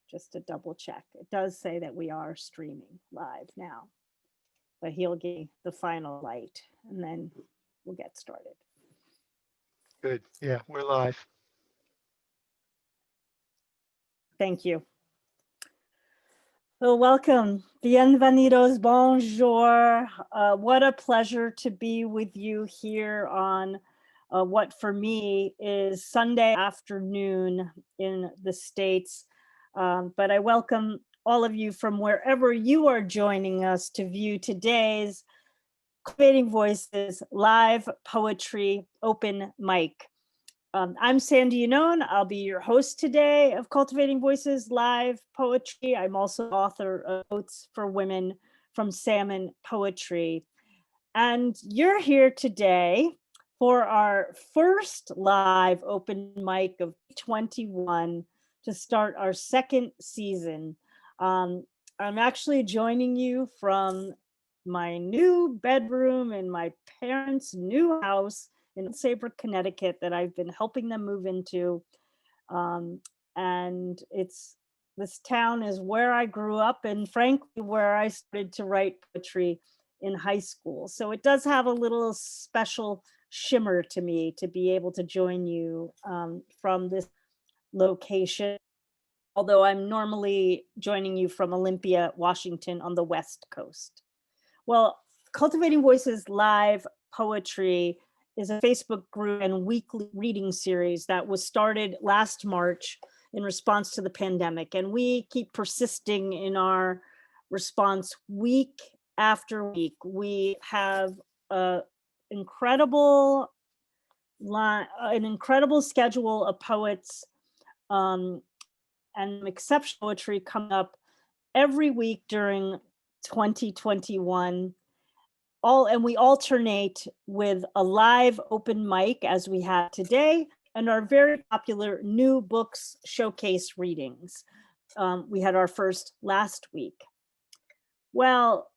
just to double check. It does say that we are streaming live now, but he'll give me the final light and then we'll get started. Good. Yeah, we're live. Thank you. Well, welcome. Bienvenidos, bonjour. What a pleasure to be with you here on what for me is Sunday afternoon in the States. But I welcome all of you from wherever you are joining us to view today's Cultivating Voices live poetry open mic. I'm Sandy Yannone. I'll be your host today of Cultivating Voices live poetry. I'm also author of Oats for Women from Salmon Poetry. And you're here today for our first live open mic of 21 to start our second season. I'm actually joining you from my new bedroom in my parents' new house in Saybrook, Connecticut, that I've been helping them move into. And this town is where I grew up and frankly, where I started to write poetry in high school. So it does have a little special shimmer to me to be able to join you from this location. Although I'm normally joining you from Olympia, Washington on the West Coast. Well, Cultivating Voices live poetry is a Facebook group and weekly reading series that was started last March in response to the pandemic. And we keep persisting in our response week after week. We have an incredible schedule of poets and exceptional poetry coming up every week during 2021. And we alternate with a live open mic as we have today and our very popular new books showcase readings. We had our first last week. Well,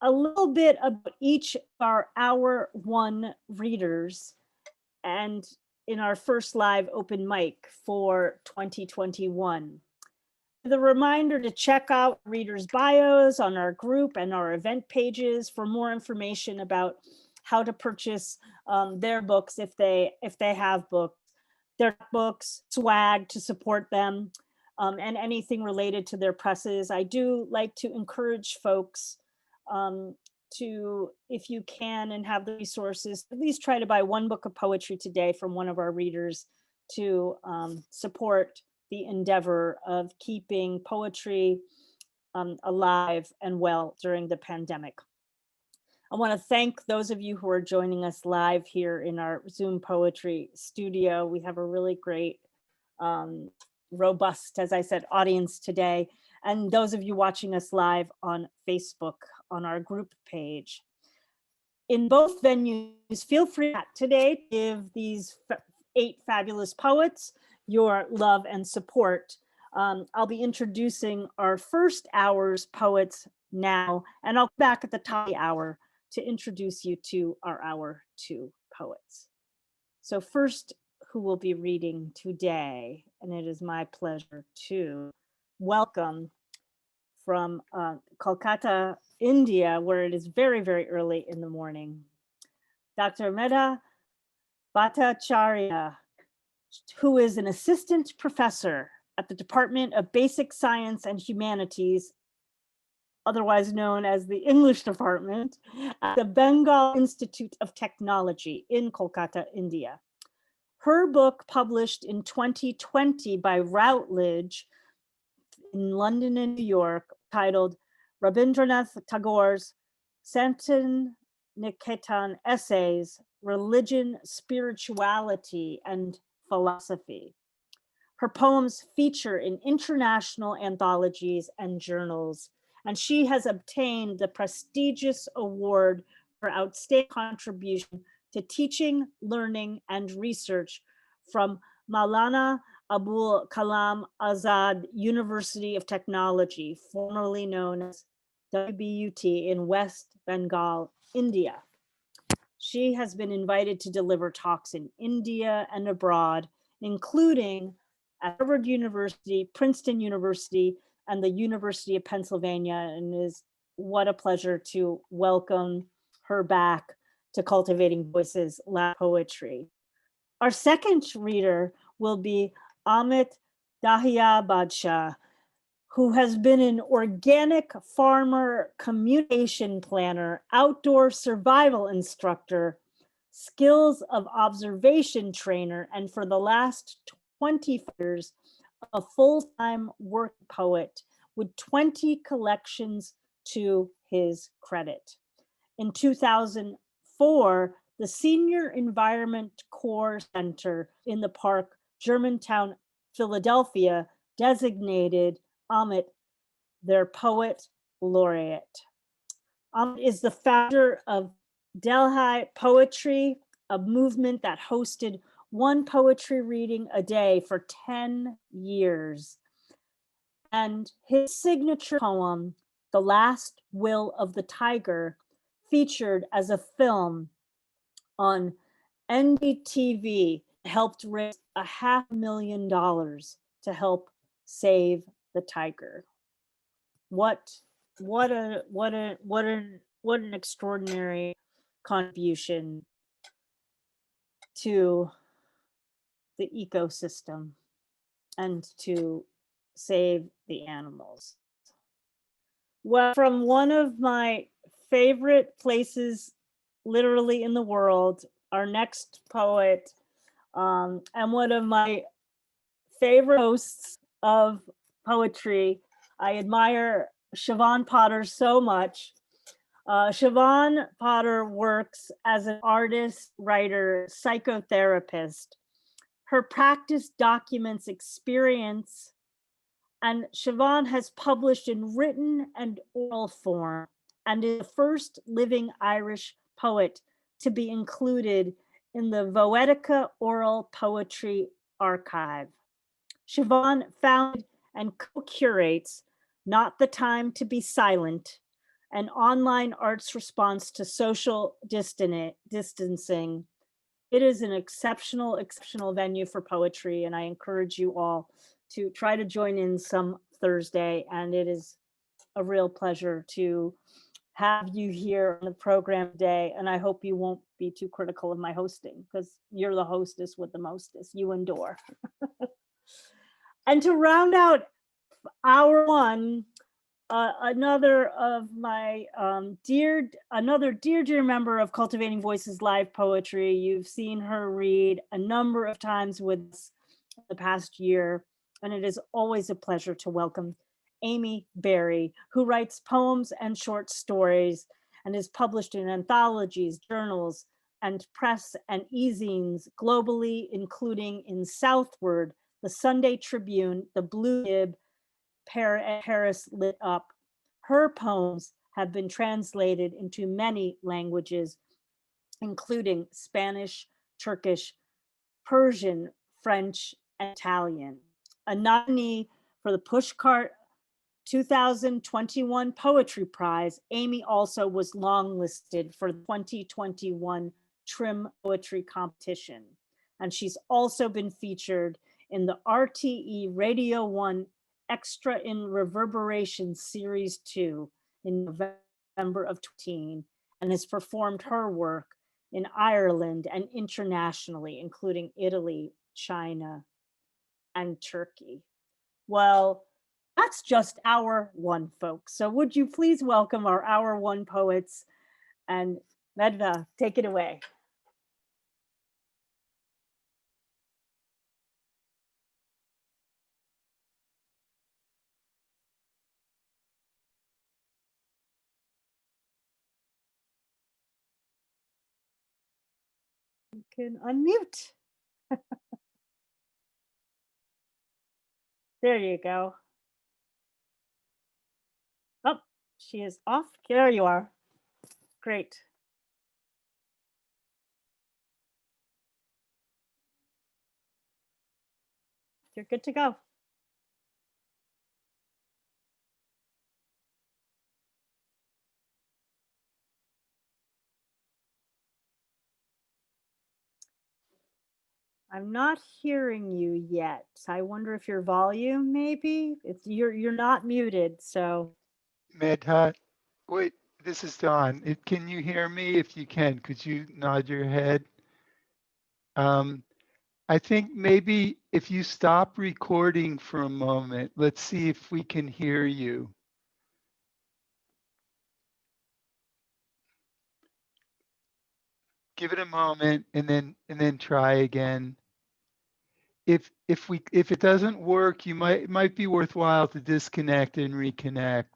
a little bit about each of our hour one readers and in our first live open mic for 2021. The reminder to check out readers' bios on our group and our event pages for more information about how to purchase their books if they have books, their books, swag to support them, and anything related to their presses. I do like to encourage folks to, if you can and have the resources, at least try to buy one book of poetry today from one of our readers to support the endeavor of keeping poetry alive and well during the pandemic. I want to thank those of you who are joining us live here in our Zoom poetry studio. We have a really great, robust, as I said, audience today. And those of you watching us live on Facebook on our group page. In both venues, feel free today to give these 8 fabulous poets your love and support. I'll be introducing our first hour's poets now, and I'll be back at the top of the hour to introduce you to our hour 2 poets. So first, who will be reading today, and it is my pleasure to welcome from Kolkata, India, where it is very, very early in the morning, Dr. Medha Bhattacharyya, who is an assistant professor at the Department of Basic Science and Humanities, otherwise known as the English Department, at the Bengal Institute of Technology in Kolkata, India. Her book, published in 2020 by Routledge in London and New York, titled Rabindranath Tagore's Santiniketan Essays, Religion, Spirituality, and Philosophy. Her poems feature in international anthologies and journals, and she has obtained the prestigious award for outstanding contribution to teaching, learning, and research from Maulana Abul Kalam Azad University of Technology, formerly known as WBUT in West Bengal, India. She has been invited to deliver talks in India and abroad, including at Harvard University, Princeton University, and the University of Pennsylvania. And is what a pleasure to welcome her back to Cultivating Voices Lab Poetry. Our second reader will be Amit Dahiyabadshah, who has been an organic farmer communication planner, outdoor survival instructor, skills of observation trainer, and for the last 20 years, a full-time work poet with 20 collections to his credit. In 2004, the Senior Environment Corps Center in the park, Germantown, Philadelphia, designated Amit their poet laureate. Amit is the founder of Delhi Poetry, a movement that hosted one poetry reading a day for 10 years. And his signature poem, The Last Will of the Tiger, featured as a film on NDTV, helped raise $500,000 to help save the tiger. What an extraordinary contribution to the ecosystem and to save the animals. Well, from one of my favorite places literally in the world, our next poet, and one of my favorite hosts of poetry. I admire Siobhan Potter so much. Siobhan Potter works as an artist, writer, psychotherapist. Her practice documents experience, and Siobhan has published in written and oral form and is the first living Irish poet to be included in the Poetica Oral Poetry Archive. Siobhan founded and co-curates Not the Time to Be Silent, an online arts response to social distancing. It is an exceptional venue for poetry, and I encourage you all to try to join in some Thursday. And it is a real pleasure to have you here on the program today. And I hope you won't be too critical of my hosting, because you're the hostess with the mostest, you and Dor. And to round out hour one, another of my dear member of Cultivating Voices Live Poetry. You've seen her read a number of times with us the past year, and it is always a pleasure to welcome Amy Berry, who writes poems and short stories and is published in anthologies, journals, and press and e-zines globally, including in Southward, the Sunday Tribune, the Blue Nib, Paris Lit Up. Her poems have been translated into many languages, including Spanish, Turkish, Persian, French, and Italian. A nominee for the Pushcart 2021 Poetry Prize, Amy also was longlisted for the 2021 Trim Poetry Competition. And she's also been featured in the RTE Radio 1 Extra in Reverberation Series 2 in November of 2018, and has performed her work in Ireland and internationally, including Italy, China, and Turkey. Well, that's just hour one, folks. So would you please welcome our hour one poets, and Medha, take it away. You can unmute. There you go. Oh, she is off. There you are. Great. You're good to go. I'm not hearing you yet. I wonder if your volume maybe you're not muted, so Medha, wait, this is Don. Can you hear me? If you can, could you nod your head? Um, I think maybe if you stop recording for a moment, let's see if we can hear you. Give it a moment and then try again. If it doesn't work, it might be worthwhile to disconnect and reconnect.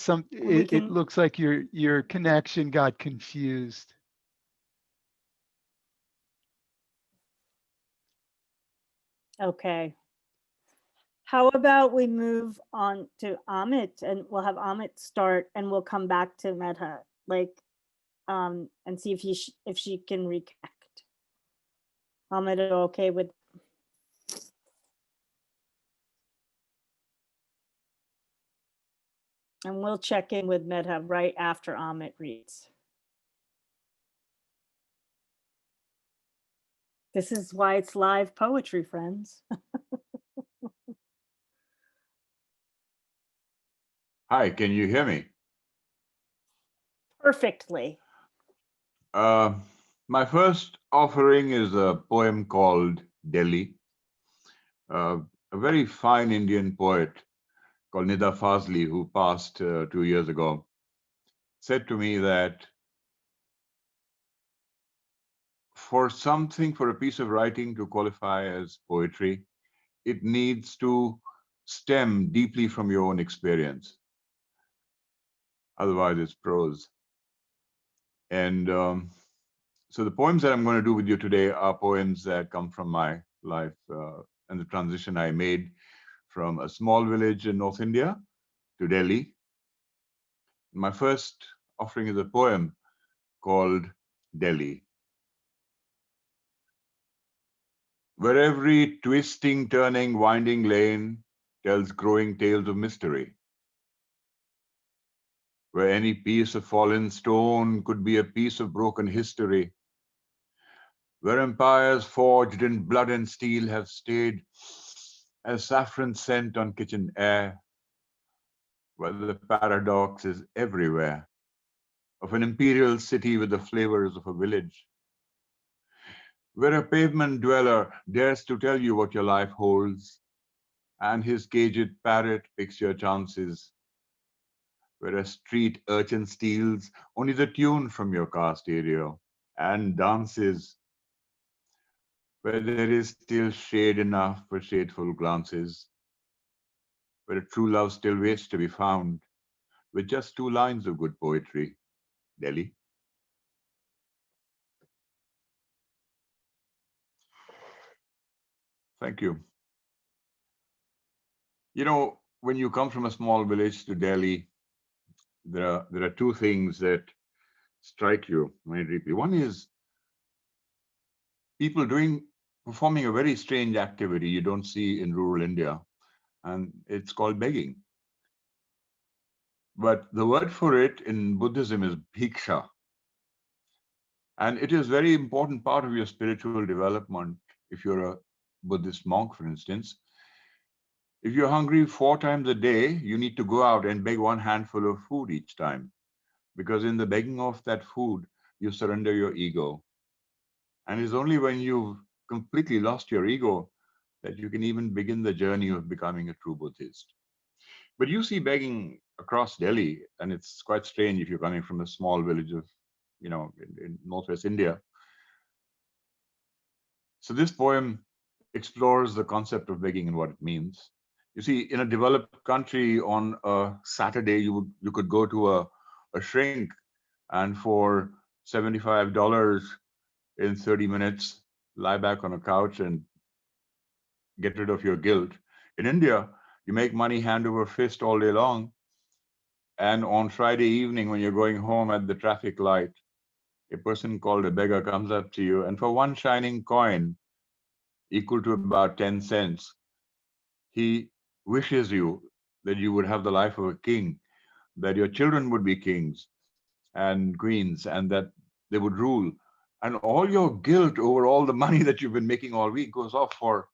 we It can. looks like your connection got confused. Okay. How about we move on to Amit and we'll have Amit start and we'll come back to Medha, and see if she can reconnect. Amit, are you okay with? And we'll check in with Medha right after Amit reads. This is why it's live poetry, friends. Hi, can you hear me? Perfectly. My first offering is a poem called Delhi. A very fine Indian poet called Nida Fazli, who passed 2 years ago, said to me that for a piece of writing to qualify as poetry, it needs to stem deeply from your own experience. Otherwise, it's prose. And so the poems that I'm going to do with you today are poems that come from my life and the transition I made from a small village in North India to Delhi. My first offering is a poem called Delhi, where every twisting, turning, winding lane tells growing tales of mystery, where any piece of fallen stone could be a piece of broken history, where empires forged in blood and steel have stayed as saffron scent on kitchen air, where the paradox is everywhere, of an imperial city with the flavors of a village, where a pavement dweller dares to tell you what your life holds, and his caged parrot picks your chances, where a street urchin steals only the tune from your car stereo and dances, where there is still shade enough for shadeful glances, where a true love still waits to be found, with just 2 lines of good poetry. Delhi. Thank you. You know, when you come from a small village to Delhi, there are 2 things that strike you very deeply. One is people performing a very strange activity you don't see in rural India, and it's called begging. But the word for it in Buddhism is bhiksha, and it is very important part of your spiritual development. If you're a Buddhist monk, for instance, if you're hungry 4 times a day, you need to go out and beg 1 handful of food each time, because in the begging of that food, you surrender your ego. And it's only when you've completely lost your ego that you can even begin the journey of becoming a true Buddhist. But you see begging across Delhi, and it's quite strange if you're coming from a small village of, in Northwest India. So this poem explores the concept of begging and what it means. You see, in a developed country on a Saturday, you could go to a shrink, and for $75 in 30 minutes, lie back on a couch and get rid of your guilt. In India, you make money hand over fist all day long. And on Friday evening, when you're going home at the traffic light, a person called a beggar comes up to you, and for 1 shining coin, equal to about 10 cents, he wishes you that you would have the life of a king, that your children would be kings and queens, and that they would rule. And all your guilt over all the money that you've been making all week goes off for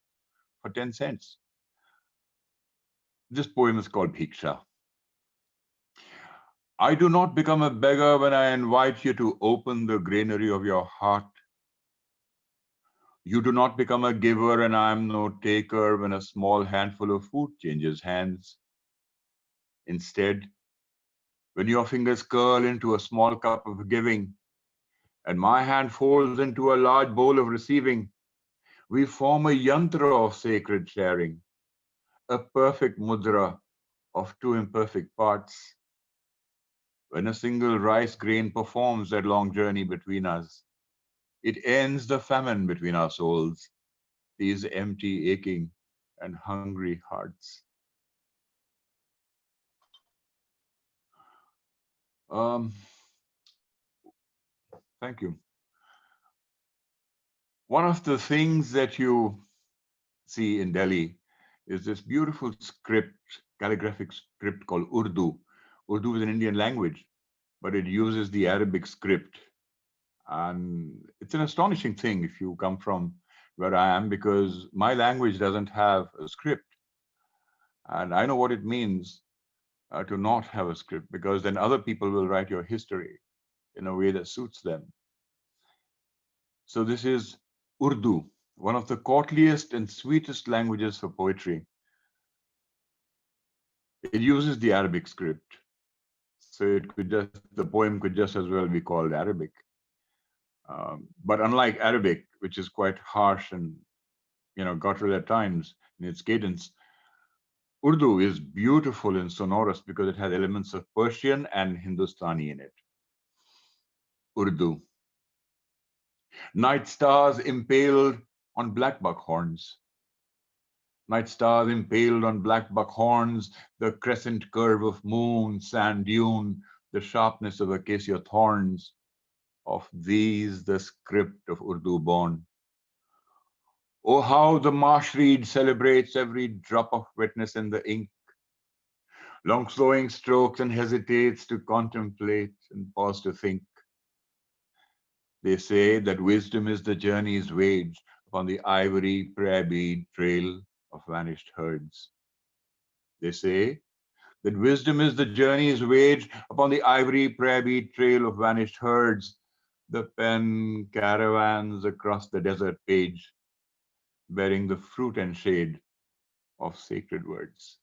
10 cents. This poem is called Bhiksha. I do not become a beggar when I invite you to open the granary of your heart. You do not become a giver and I am no taker when a small handful of food changes hands. Instead, when your fingers curl into a small cup of giving and my hand folds into a large bowl of receiving, we form a yantra of sacred sharing, a perfect mudra of two imperfect parts. When a single rice grain performs that long journey between us, it ends the famine between our souls, these empty, aching, and hungry hearts. Thank you. One of the things that you see in Delhi is this beautiful script, calligraphic script called Urdu. Urdu is an Indian language, but it uses the Arabic script. And it's an astonishing thing if you come from where I am, because my language doesn't have a script. And I know what it means to not have a script, because then other people will write your history in a way that suits them. So this is Urdu, one of the courtliest and sweetest languages for poetry. It uses the Arabic script. So the poem could just as well be called Arabic. But unlike Arabic, which is quite harsh and guttural at times in its cadence, Urdu is beautiful and sonorous because it has elements of Persian and Hindustani in it. Urdu. Night stars impaled on blackbuck horns. Night stars impaled on blackbuck horns, the crescent curve of moon, sand dune, the sharpness of acacia thorns. Of these the script of Urdu born. Oh, how the marsh reed celebrates every drop of wetness in the ink. Long flowing strokes and hesitates to contemplate and pause to think. They say that wisdom is the journey's wage upon the ivory prayer bead trail of vanished herds. They say that wisdom is the journey's wage upon the ivory prayer bead trail of vanished herds. The pen caravans across the desert page, bearing the fruit and shade of sacred words.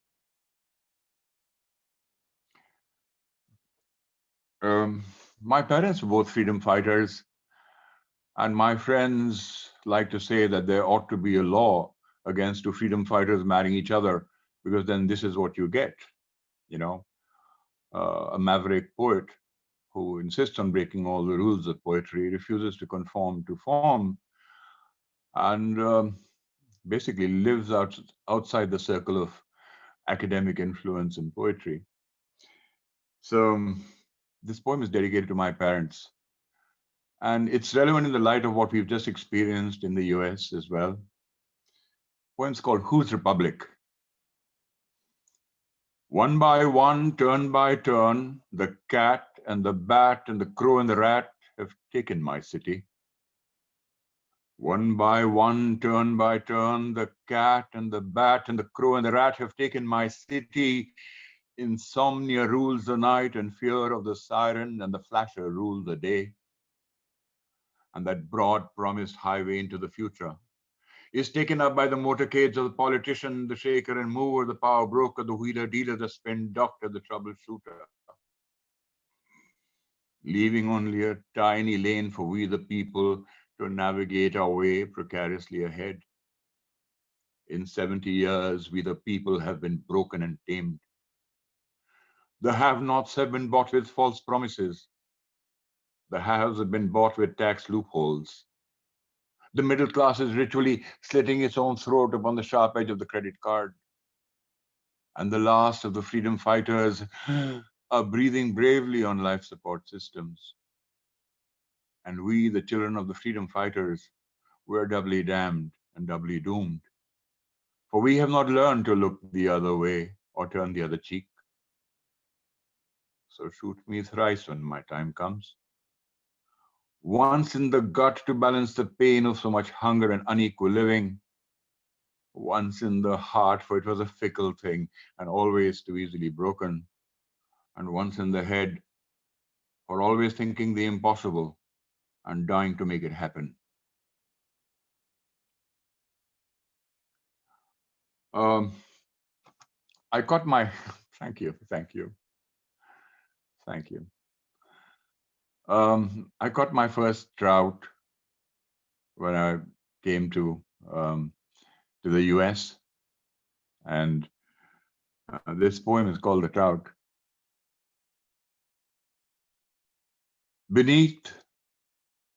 My parents were both freedom fighters, and my friends like to say that there ought to be a law against two freedom fighters marrying each other, because then this is what you get, a maverick poet who insists on breaking all the rules of poetry, refuses to conform to form, and basically lives outside the circle of academic influence in poetry. So this poem is dedicated to my parents. And it's relevant in the light of what we've just experienced in the US as well. Poem's called Whose Republic? One by one, turn by turn, the cat and the bat and the crow and the rat have taken my city. One by one, turn by turn, the cat and the bat and the crow and the rat have taken my city. Insomnia rules the night and fear of the siren and the flasher rule the day. And that broad promised highway into the future is taken up by the motorcades of the politician, the shaker and mover, the power broker, the wheeler dealer, the spin doctor, the troubleshooter, leaving only a tiny lane for we the people to navigate our way precariously ahead. In 70 years, we the people have been broken and tamed. The have-nots have been bought with false promises. The haves have been bought with tax loopholes. The middle class is ritually slitting its own throat upon the sharp edge of the credit card. And the last of the freedom fighters are breathing bravely on life support systems. And we, the children of the freedom fighters, we're doubly damned and doubly doomed. For we have not learned to look the other way or turn the other cheek. So shoot me thrice when my time comes. once in the gut to balance the pain of so much hunger and unequal living, once in the heart, for it was a fickle thing and always too easily broken, and once in the head, for always thinking the impossible and dying to make it happen. I caught my, thank you. I caught my first trout when I came to the US, and this poem is called The Trout. Beneath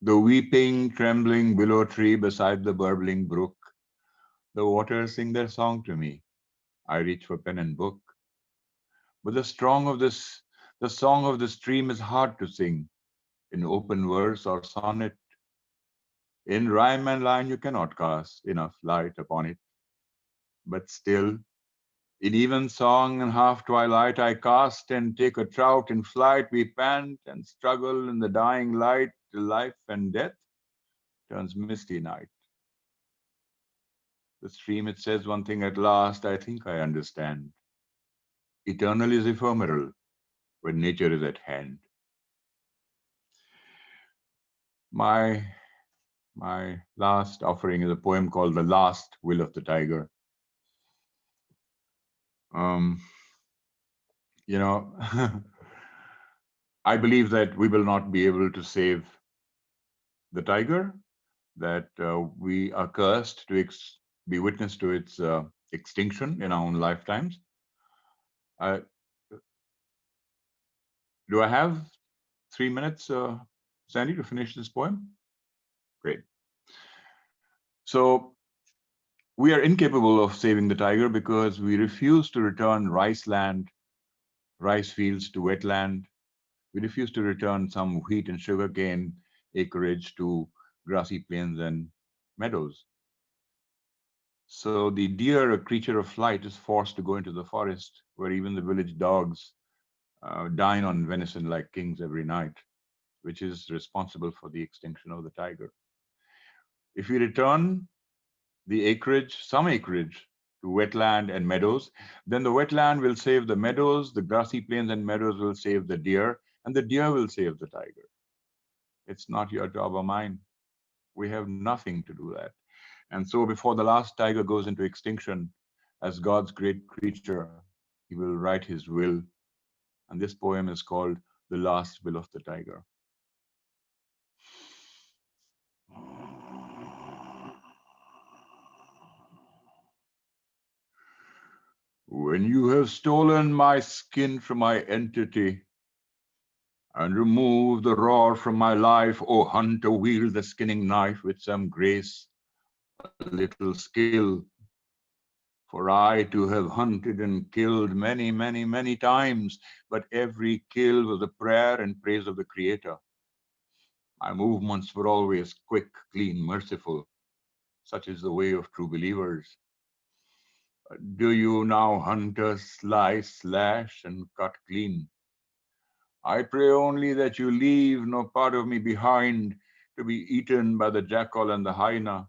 the weeping, trembling willow tree beside the burbling brook, the waters sing their song to me. I reach for pen and book. But the song of the stream is hard to sing in open verse or sonnet. In rhyme and line you cannot cast enough light upon it. But still, in even song and half twilight, I cast and take a trout in flight. We pant and struggle in the dying light till life and death turns misty night. The stream, it says one thing at last, I think I understand. Eternal is ephemeral when nature is at hand. My last offering is a poem called The Last Will of the Tiger. You know, I believe that we will not be able to save the tiger, that we are cursed to be witness to its extinction in our own lifetimes. Do I have 3 minutes, Sandy, to finish this poem? Great. So we are incapable of saving the tiger because we refuse to return rice fields to wetland. We refuse to return some wheat and sugarcane acreage to grassy plains and meadows. So the deer, a creature of flight, is forced to go into the forest where even the village dogs dine on venison like kings every night, which is responsible for the extinction of the tiger. If we return some acreage to wetland and meadows, then the wetland will save the meadows, the grassy plains and meadows will save the deer, and the deer will save the tiger. It's not your job or mine. We have nothing to do that. And so before the last tiger goes into extinction, as God's great creature, he will write his will. And this poem is called The Last Will of the Tiger. When you have stolen my skin from my entity and removed the roar from my life, O hunter, wield the skinning knife with some grace, a little skill. For I too have hunted and killed many, many, many times, but every kill was a prayer and praise of the Creator. My movements were always quick, clean, merciful. Such is the way of true believers. Do you now, hunter, slice, slash, and cut clean? I pray only that you leave no part of me behind to be eaten by the jackal and the hyena.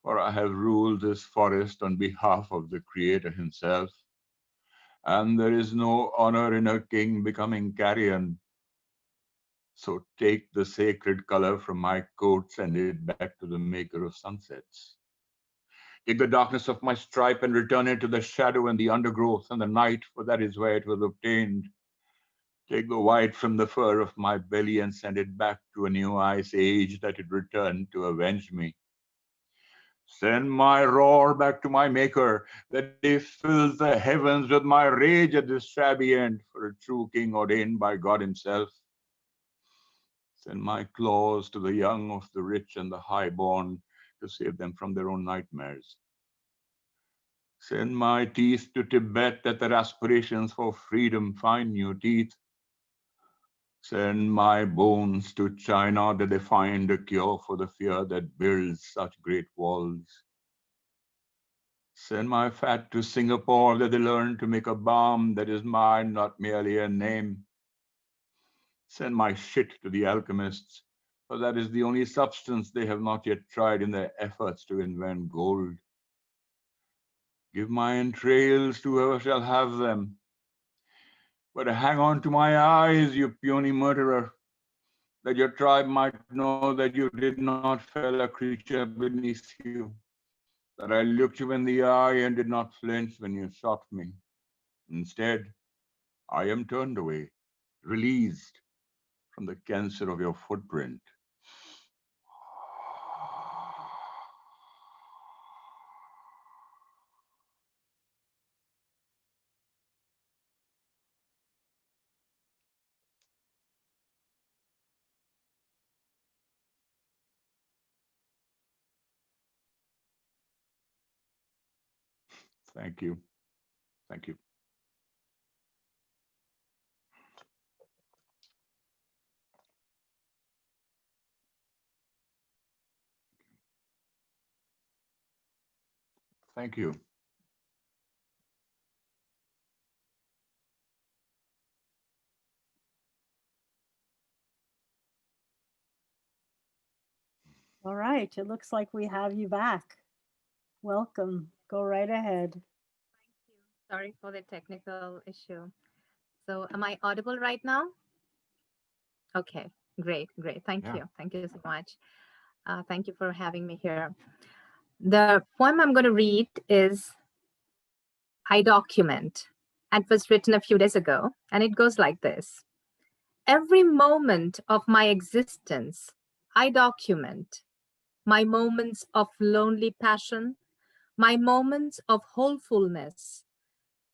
For I have ruled this forest on behalf of the Creator himself, and there is no honor in a king becoming carrion. So take the sacred color from my coat, send it back to the maker of sunsets. Take the darkness of my stripe and return it to the shadow and the undergrowth and the night, for that is where it was obtained. Take the white from the fur of my belly and send it back to a new ice age that it returned to avenge me. Send my roar back to my maker, that he fills the heavens with my rage at this shabby end, for a true king ordained by God himself. Send my claws to the young of the rich and the highborn to save them from their own nightmares. Send my teeth to Tibet that their aspirations for freedom find new teeth. Send my bones to China that they find a cure for the fear that builds such great walls. Send my fat to Singapore that they learn to make a balm that is mine, not merely a name. Send my shit to the alchemists, for that is the only substance they have not yet tried in their efforts to invent gold. Give my entrails to whoever shall have them. But hang on to my eyes, you puny murderer, that your tribe might know that you did not fell a creature beneath you, that I looked you in the eye and did not flinch when you shot me. Instead, I am turned away, released from the cancer of your footprint. Thank you. Thank you. Thank you. All right, it looks like we have you back. Welcome. Go right ahead. Thank you. Sorry for the technical issue. So, am I audible right now? Okay, great, great. Thank Yeah. you. Thank you so much. Thank you for having me here. The poem I'm going to read is I Document, and was written a few days ago, and it goes like this. Every moment of my existence, I document my moments of lonely passion, my moments of wholefulness,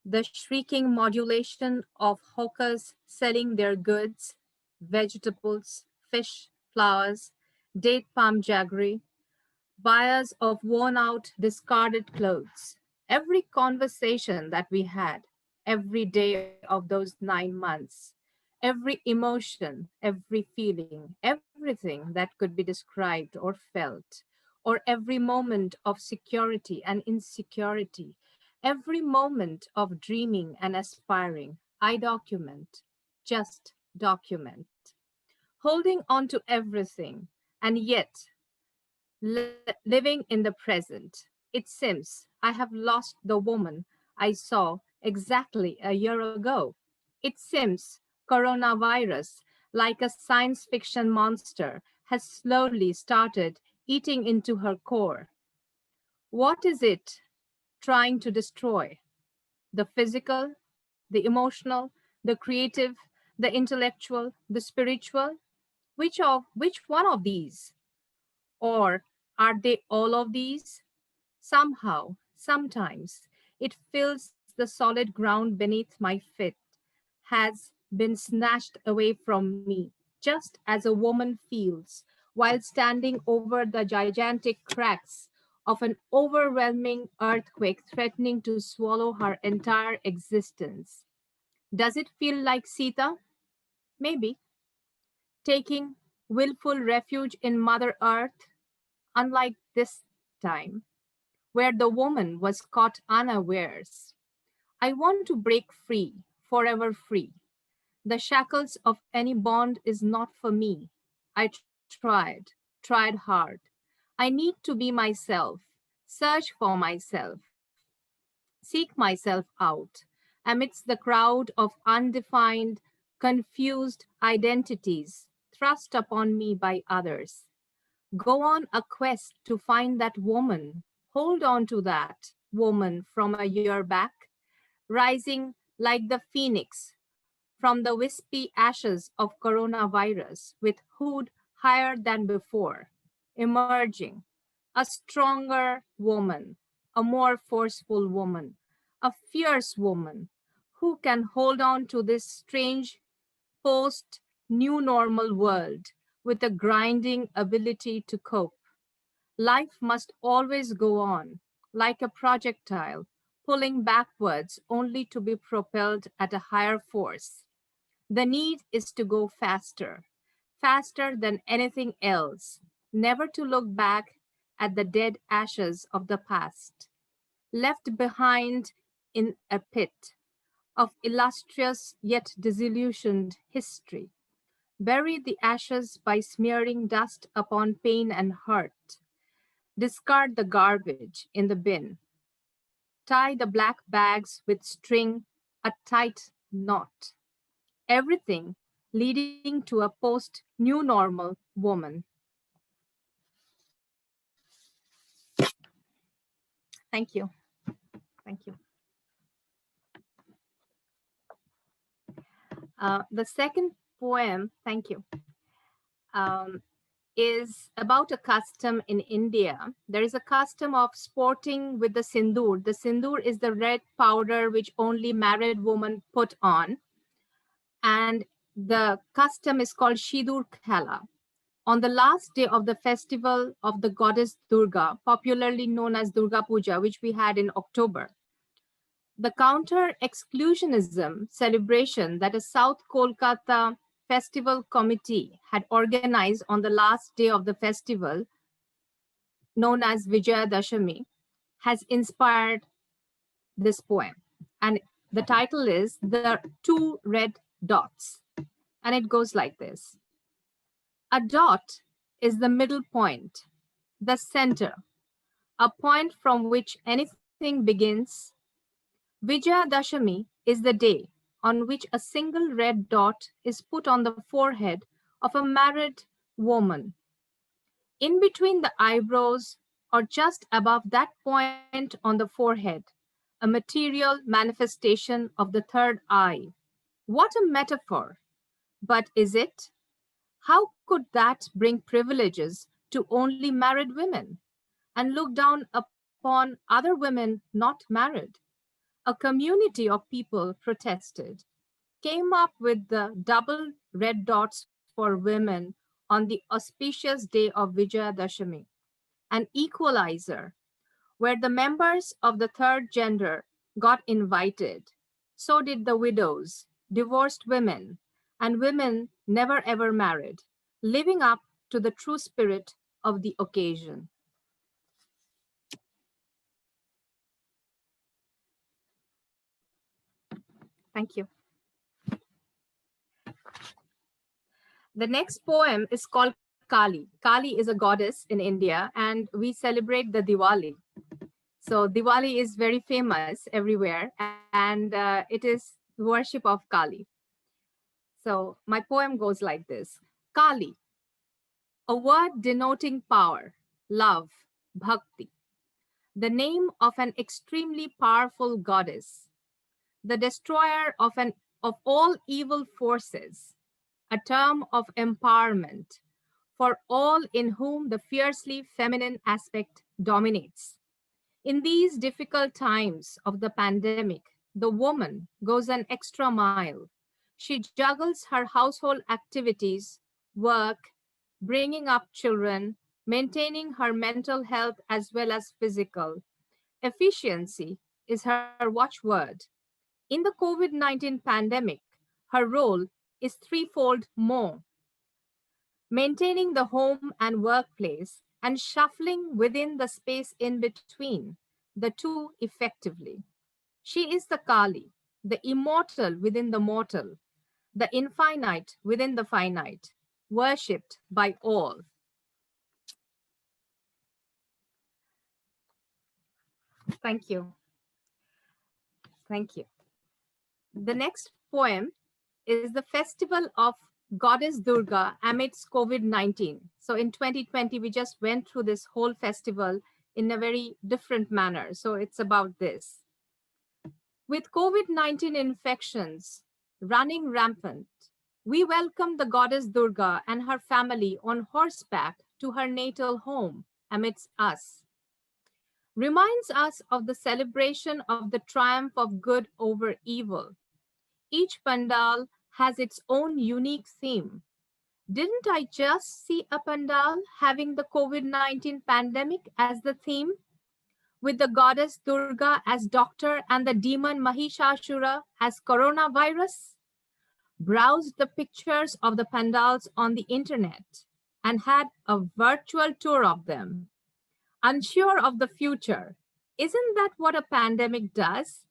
the shrieking modulation of hawkers selling their goods, vegetables, fish, flowers, date palm jaggery, buyers of worn out, discarded clothes. Every conversation that we had, every day of those 9 months, every emotion, every feeling, everything that could be described or felt, or every moment of security and insecurity, every moment of dreaming and aspiring, I document, just document, holding on to everything, and yet living in the present. It seems I have lost the woman I saw exactly a year ago. It seems coronavirus, like a science fiction monster, has slowly started eating into her core. What is it trying to destroy? The physical, the emotional, the creative, the intellectual, the spiritual? Which one of these? Or are they all of these? Somehow, sometimes, it feels the solid ground beneath my feet has been snatched away from me, just as a woman feels while standing over the gigantic cracks of an overwhelming earthquake threatening to swallow her entire existence. Does it feel like Sita? Maybe. Taking willful refuge in Mother Earth, unlike this time, where the woman was caught unawares. I want to break free, forever free. The shackles of any bond is not for me. I tried hard. I need to be myself, search for myself, seek myself out amidst the crowd of undefined, confused identities thrust upon me by others. Go on a quest to find that woman. Hold on to that woman from a year back, rising like the phoenix from the wispy ashes of coronavirus with hood higher than before, emerging, a stronger woman, a more forceful woman, a fierce woman who can hold on to this strange post new normal world with a grinding ability to cope. Life must always go on, like a projectile, pulling backwards only to be propelled at a higher force. The need is to go faster, faster than anything else, never to look back at the dead ashes of the past, left behind in a pit of illustrious yet disillusioned history. Bury the ashes by smearing dust upon pain and hurt. Discard the garbage in the bin. Tie the black bags with string, a tight knot. Everything leading to a post-new normal woman. Thank you. Thank you. The second poem, thank you, is about a custom in India. There is a custom of sporting with the sindoor. The sindoor is the red powder which only married women put on. And the custom is called Shidur Khela. On the last day of the festival of the goddess Durga, popularly known as Durga Puja, which we had in October, the counter-exclusionism celebration that a South Kolkata festival committee had organized on the last day of the festival, known as Vijayadashami, has inspired this poem. And the title is The Two Red Dots. And it goes like this. A dot is the middle point, the center, a point from which anything begins. Vijayadashami is the day on which a single red dot is put on the forehead of a married woman. In between the eyebrows or just above that point on the forehead, a material manifestation of the third eye. What a metaphor! But is it? How could that bring privileges to only married women and look down upon other women not married? A community of people protested, came up with the double red dots for women on the auspicious day of Vijayadashami, an equalizer where the members of the third gender got invited. So did the widows, divorced women, and women never ever married, living up to the true spirit of the occasion. Thank you. The next poem is called Kali. Kali is a goddess in India, and we celebrate the Diwali. So Diwali is very famous everywhere, and it is worship of Kali. So my poem goes like this. Kali, a word denoting power, love, bhakti, the name of an extremely powerful goddess, the destroyer of all evil forces, a term of empowerment for all in whom the fiercely feminine aspect dominates. In these difficult times of the pandemic, the woman goes an extra mile. She juggles her household activities, work, bringing up children, maintaining her mental health as well as physical. Efficiency is her watchword. In the COVID-19 pandemic, her role is threefold more: maintaining the home and workplace and shuffling within the space in between, the two effectively. She is the Kali, the immortal within the mortal, the infinite within the finite, worshipped by all. Thank you. Thank you. The next poem is the festival of Goddess Durga amidst COVID-19. So in 2020, we just went through this whole festival in a very different manner. So it's about this. With COVID-19 infections running rampant, we welcome the Goddess Durga and her family on horseback to her natal home amidst us. Reminds us of the celebration of the triumph of good over evil. Each pandal has its own unique theme. Didn't I just see a pandal having the COVID-19 pandemic as the theme, with the goddess Durga as doctor and the demon Mahishasura as coronavirus? Browsed the pictures of the pandals on the internet and had a virtual tour of them. Unsure of the future, isn't that what a pandemic does?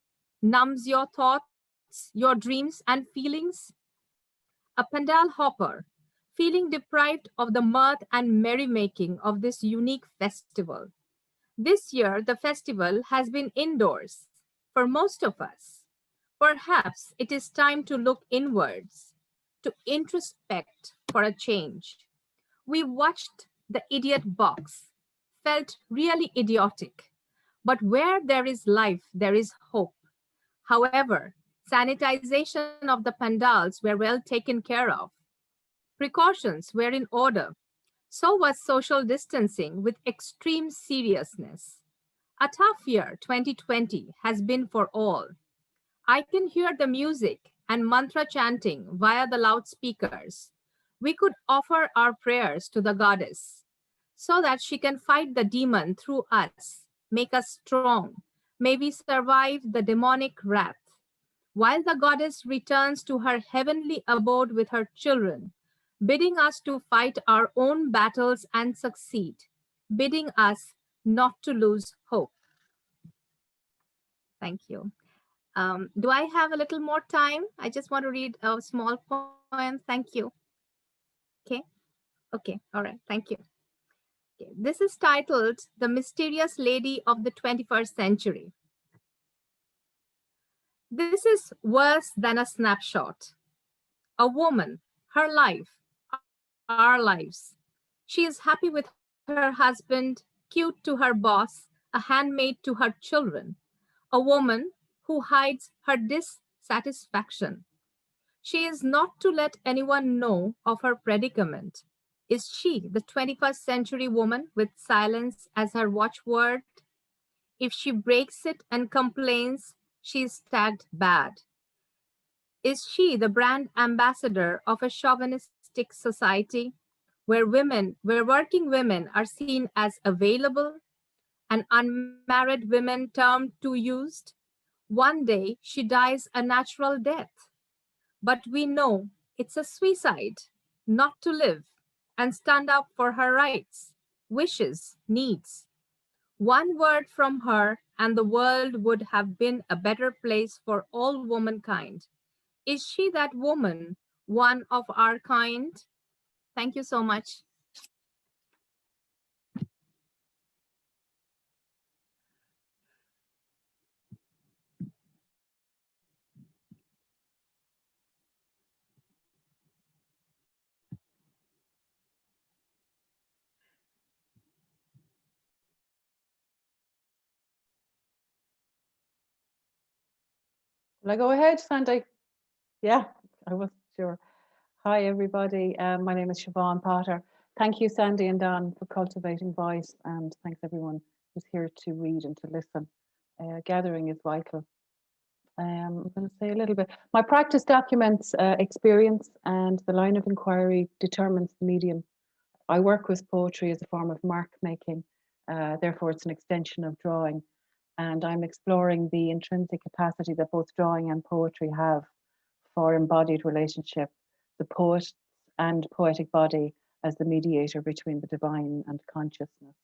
Numbs your thoughts, your dreams and feelings? A pandal hopper feeling deprived of the mirth and merrymaking of this unique festival. This year, the festival has been indoors for most of us. Perhaps it is time to look inwards, to introspect for a change. We watched The Idiot Box, felt really idiotic. But where there is life, there is hope. However, sanitization of the pandals were well taken care of. Precautions were in order. So was social distancing with extreme seriousness. A tough year, 2020, has been for all. I can hear the music and mantra chanting via the loudspeakers. We could offer our prayers to the goddess so that she can fight the demon through us, make us strong, may we survive the demonic wrath. While the goddess returns to her heavenly abode with her children, bidding us to fight our own battles and succeed, bidding us not to lose hope. Thank you. Do I have a little more time? I just want to read a small poem. Thank you. Okay. Okay. All right. Thank you. Okay. This is titled The Mysterious Lady of the 21st Century. This is worse than a snapshot. A woman, her life, our lives. She is happy with her husband, cute to her boss, a handmaid to her children. A woman who hides her dissatisfaction. She is not to let anyone know of her predicament. Is she the 21st century woman with silence as her watchword? If she breaks it and complains, she is tagged bad. Is she the brand ambassador of a chauvinistic society where working women are seen as available and unmarried women termed too used? One day she dies a natural death, but we know it's a suicide, not to live and stand up for her rights, wishes, needs. One word from her and the world would have been a better place for all womankind. Is she that woman, one of our kind? Thank you so much. Will I go ahead, Sandy? Yeah, I wasn't sure. Hi, everybody. My name is Siobhan Potter. Thank you, Sandy and Don, for cultivating voice, and thanks everyone who's here to read and to listen. Gathering is vital. I'm going to say a little bit. My practice documents experience, and the line of inquiry determines the medium. I work with poetry as a form of mark making, therefore it's an extension of drawing. And I'm exploring the intrinsic capacity that both drawing and poetry have for embodied relationship, the poet and poetic body as the mediator between the divine and consciousness,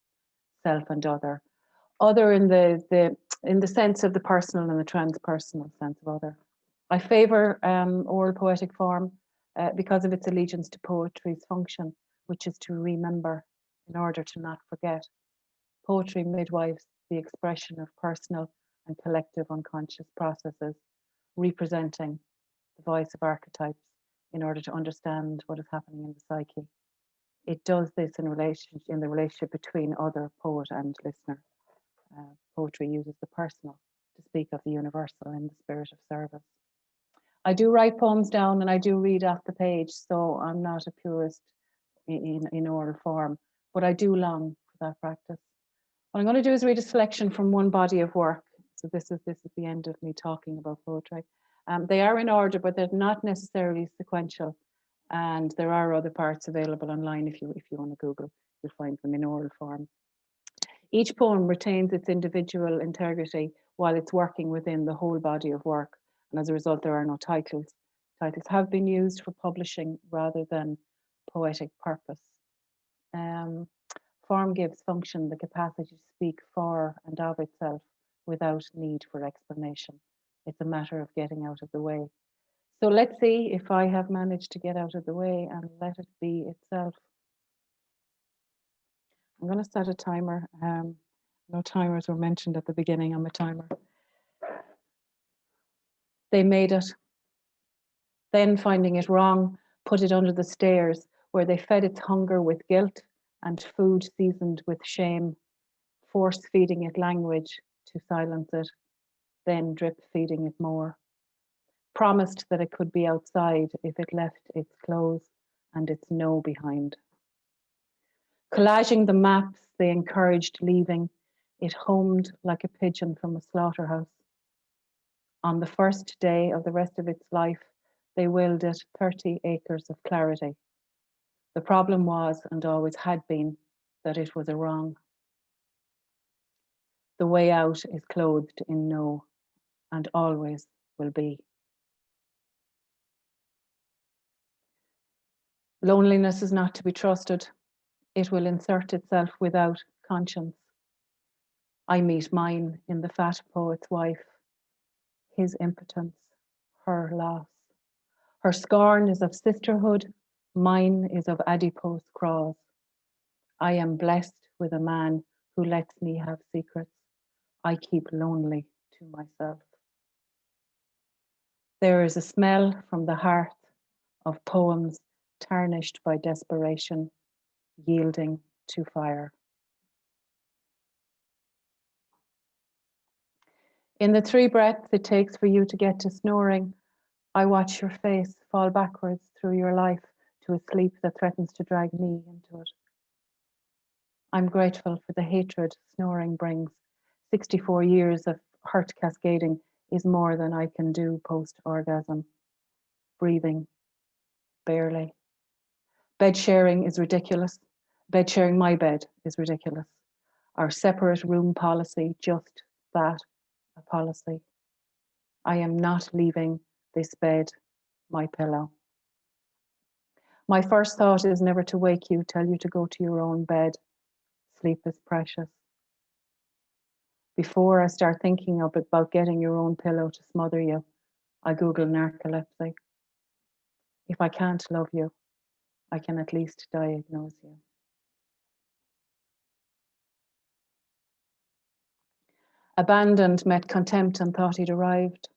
self and other. Other in the sense of the personal and the transpersonal sense of other. I favour oral poetic form because of its allegiance to poetry's function, which is to remember in order to not forget. Poetry midwives the expression of personal and collective unconscious processes, representing the voice of archetypes in order to understand what is happening in the psyche. It does this in the relationship between other poet and listener. Poetry uses the personal to speak of the universal in the spirit of service. I do write poems down and I do read off the page, so I'm not a purist in oral form, but I do long for that practice. What I'm going to do is read a selection from one body of work. So this is the end of me talking about poetry. They are in order, but they're not necessarily sequential. And there are other parts available online if you want to Google, you'll find them in oral form. Each poem retains its individual integrity while it's working within the whole body of work. And as a result, there are no titles. Titles have been used for publishing rather than poetic purpose. Form gives function the capacity to speak for and of itself without need for explanation. It's a matter of getting out of the way. So let's see if I have managed to get out of the way and let it be itself. I'm going to set a timer. No timers were mentioned at the beginning. I'm a timer. They made it. Then, finding it wrong, put it under the stairs, where they fed its hunger with guilt and food seasoned with shame, force feeding it language to silence it, then drip feeding it more. Promised that it could be outside if it left its clothes and its no behind. Collaging the maps they encouraged leaving, it homed like a pigeon from a slaughterhouse. On the first day of the rest of its life, they willed it 30 acres of clarity. The problem was, and always had been, that it was a wrong. The way out is clothed in no, and always will be. Loneliness is not to be trusted. It will insert itself without conscience. I meet mine in the fat poet's wife, his impotence, her loss. Her scorn is of sisterhood, mine is of adipose craws. I am blessed with a man who lets me have secrets. I keep lonely to myself. There is a smell from the hearth of poems tarnished by desperation, yielding to fire. In the 3 breaths it takes for you to get to snoring, I watch your face fall backwards through your life to a sleep that threatens to drag me into it. I'm grateful for the hatred snoring brings. 64 years of hurt cascading is more than I can do post-orgasm. Breathing, barely. Bed sharing is ridiculous. Bed sharing my bed is ridiculous. Our separate room policy, just that, a policy. I am not leaving this bed, my pillow. My first thought is never to wake you, tell you to go to your own bed. Sleep is precious. Before I start thinking about getting your own pillow to smother you, I Google narcolepsy. If I can't love you, I can at least diagnose you. Abandoned met contempt and thought he'd arrived.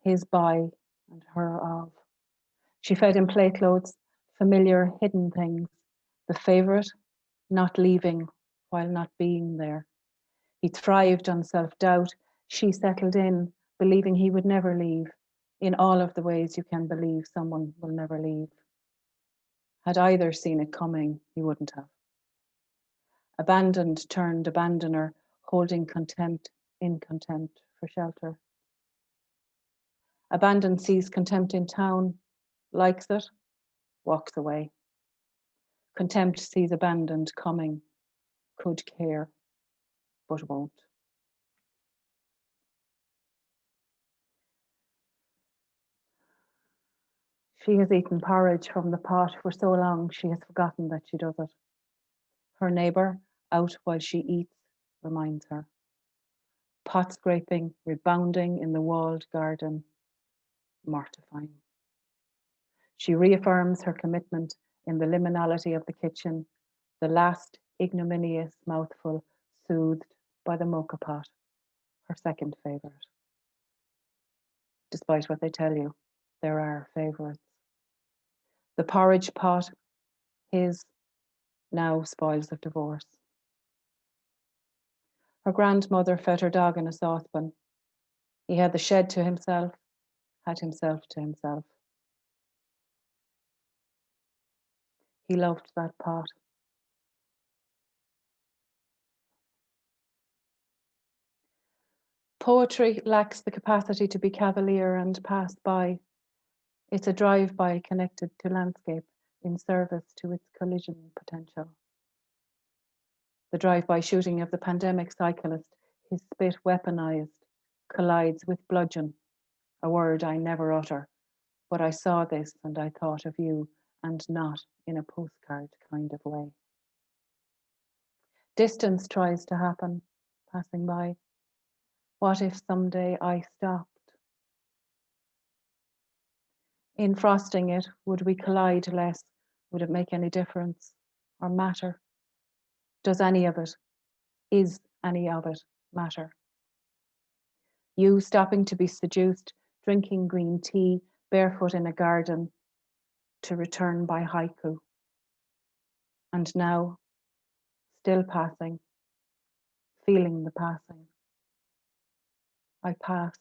His by and her of. She fed him plate loads, familiar hidden things. The favourite, not leaving while not being there. He thrived on self-doubt. She settled in, believing he would never leave, in all of the ways you can believe someone will never leave. Had either seen it coming, he wouldn't have. Abandoned turned abandoner, holding contempt in contempt for shelter. Abandoned sees contempt in town, likes it, walks away. Contempt sees abandoned coming, could care, but won't. She has eaten porridge from the pot for so long she has forgotten that she does it. Her neighbour, out while she eats, reminds her. Pot scraping, rebounding in the walled garden, mortifying. She reaffirms her commitment in the liminality of the kitchen, the last ignominious mouthful soothed by the mocha pot, her second favourite. Despite what they tell you, there are favourites. The porridge pot, his, now spoils of divorce. Her grandmother fed her dog in a saucepan. He had the shed to himself, had himself to himself. He loved that pot. Poetry lacks the capacity to be cavalier and pass by. It's a drive-by connected to landscape in service to its collision potential. The drive-by shooting of the pandemic cyclist, his spit weaponized, collides with bludgeon, a word I never utter, but I saw this and I thought of you, and not in a postcard kind of way. Distance tries to happen, passing by. What if someday I stopped? In frosting it, would we collide less? Would it make any difference or matter? Does any of it, is any of it matter? You stopping to be seduced, drinking green tea, barefoot in a garden, to return by haiku. And now, still passing, feeling the passing. I pass.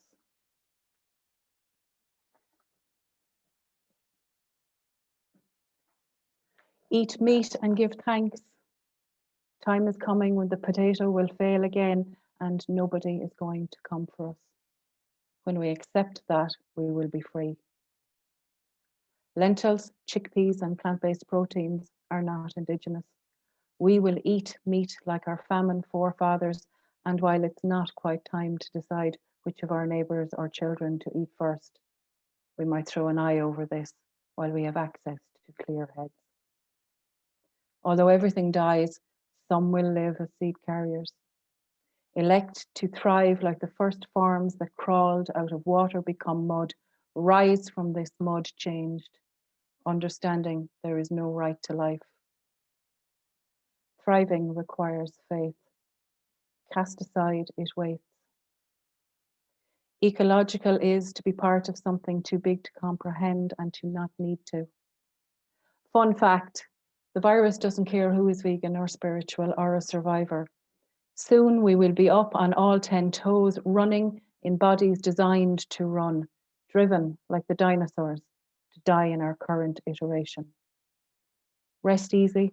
Eat meat and give thanks. Time is coming when the potato will fail again and nobody is going to come for us. When we accept that, we will be free. Lentils, chickpeas, and plant-based proteins are not indigenous. We will eat meat like our famine forefathers, and while it's not quite time to decide which of our neighbours or children to eat first, we might throw an eye over this while we have access to clear heads. Although everything dies, some will live as seed carriers. Elect to thrive like the first forms that crawled out of water become mud, rise from this mud changed, understanding there is no right to life. Thriving requires faith. Cast aside, it waits. Ecological is to be part of something too big to comprehend and to not need to. Fun fact, the virus doesn't care who is vegan or spiritual or a survivor. Soon we will be up on all 10 toes, running in bodies designed to run, driven like the dinosaurs to die in our current iteration. Rest easy,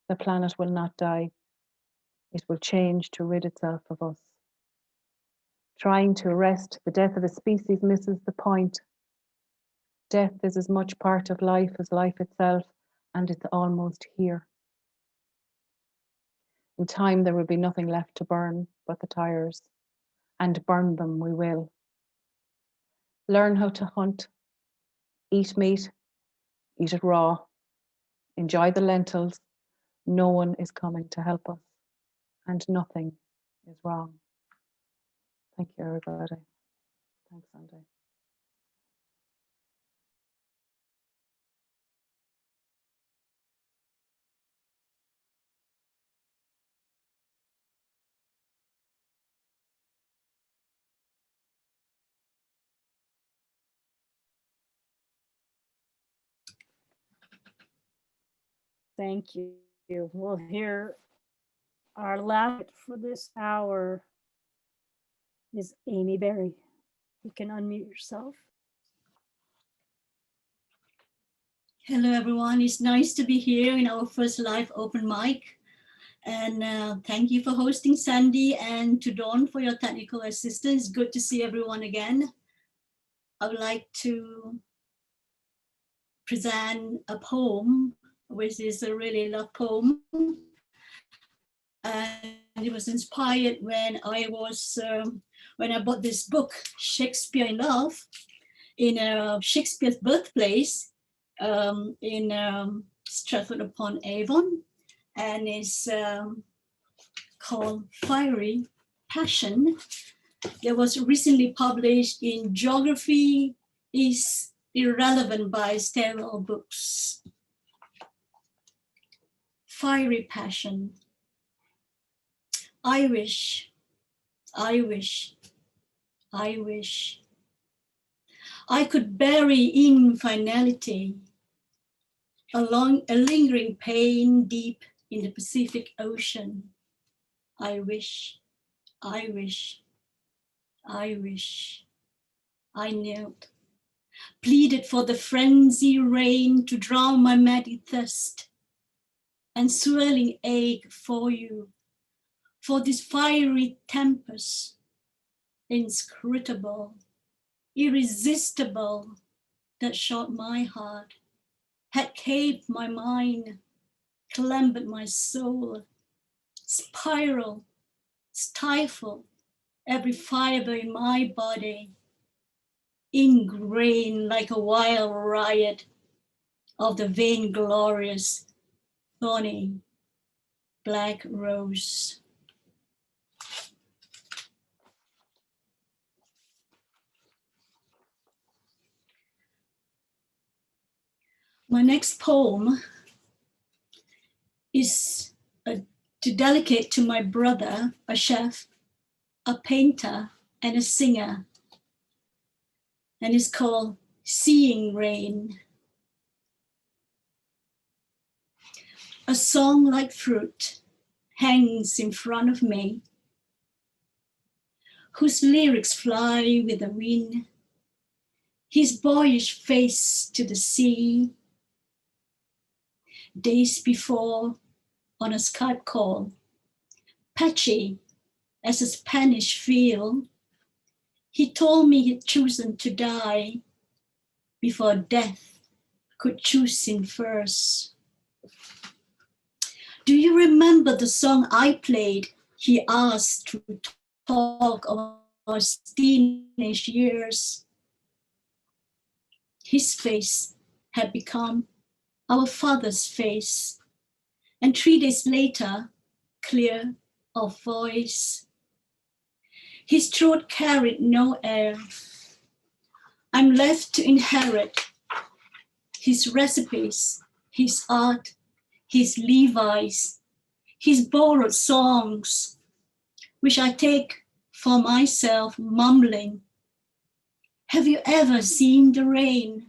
the planet will not die. It will change to rid itself of us. Trying to arrest the death of a species misses the point. Death is as much part of life as life itself, and it's almost here. In time, there will be nothing left to burn but the tires, and burn them we will. Learn how to hunt, eat meat, eat it raw, enjoy the lentils. No one is coming to help us, and nothing is wrong. Thank you, everybody. Thanks, Andy. Thank you. We'll hear our last for this hour is Amy Berry. You can unmute yourself. Hello, everyone. It's nice to be here in our first live open mic. And thank you for hosting, Sandy, and to Dawn for your technical assistance. Good to see everyone again. I would like to present a poem, which is a really love poem. And it was inspired when I bought this book, Shakespeare in Love, in Shakespeare's birthplace in Stratford-upon-Avon, and it's called Fiery Passion. It was recently published in Geography is Irrelevant by Stereo Books. Fiery Passion. I wish I could bury in finality a lingering pain deep in the Pacific Ocean. I wish I knelt, pleaded for the frenzy rain to drown my mighty thirst and swirling ache for you, for this fiery tempest, inscrutable, irresistible, that shot my heart, had caved my mind, clambered my soul, spiral, stifle every fiber in my body, ingrained like a wild riot of the vainglorious, thorny black rose. My next poem is to dedicate to my brother, a chef, a painter, and a singer. And it's called Seeing Rain. A song like fruit hangs in front of me, whose lyrics fly with the wind, his boyish face to the sea. Days before, on a Skype call, patchy as a Spanish field, he told me he'd chosen to die before death could choose him first. Do you remember the song I played? He asked to talk of our teenage years. His face had become our father's face, and 3 days later, clear of voice. His throat carried no air. I'm left to inherit his recipes, his art, his Levi's, his borrowed songs, which I take for myself, mumbling, have you ever seen the rain?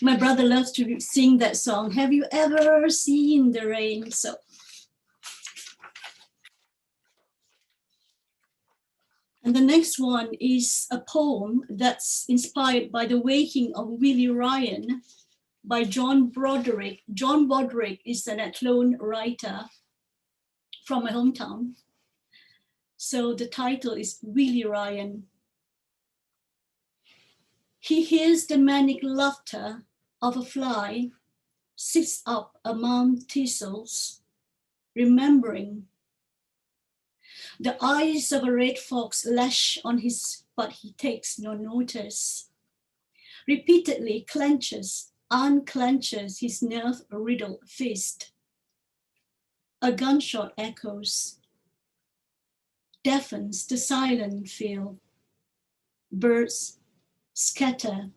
My brother loves to sing that song, have you ever seen the rain? So, and the next one is a poem that's inspired by the waking of Willie Ryan by John Broderick. John Broderick is an Athlone writer from my hometown. So the title is Willie Ryan. He hears the manic laughter of a fly, sits up among thistles, remembering. The eyes of a red fox lash on his, but he takes no notice. Repeatedly clenches, unclenches his nerve-riddled fist. A gunshot echoes, deafens the silent field. Birds scatter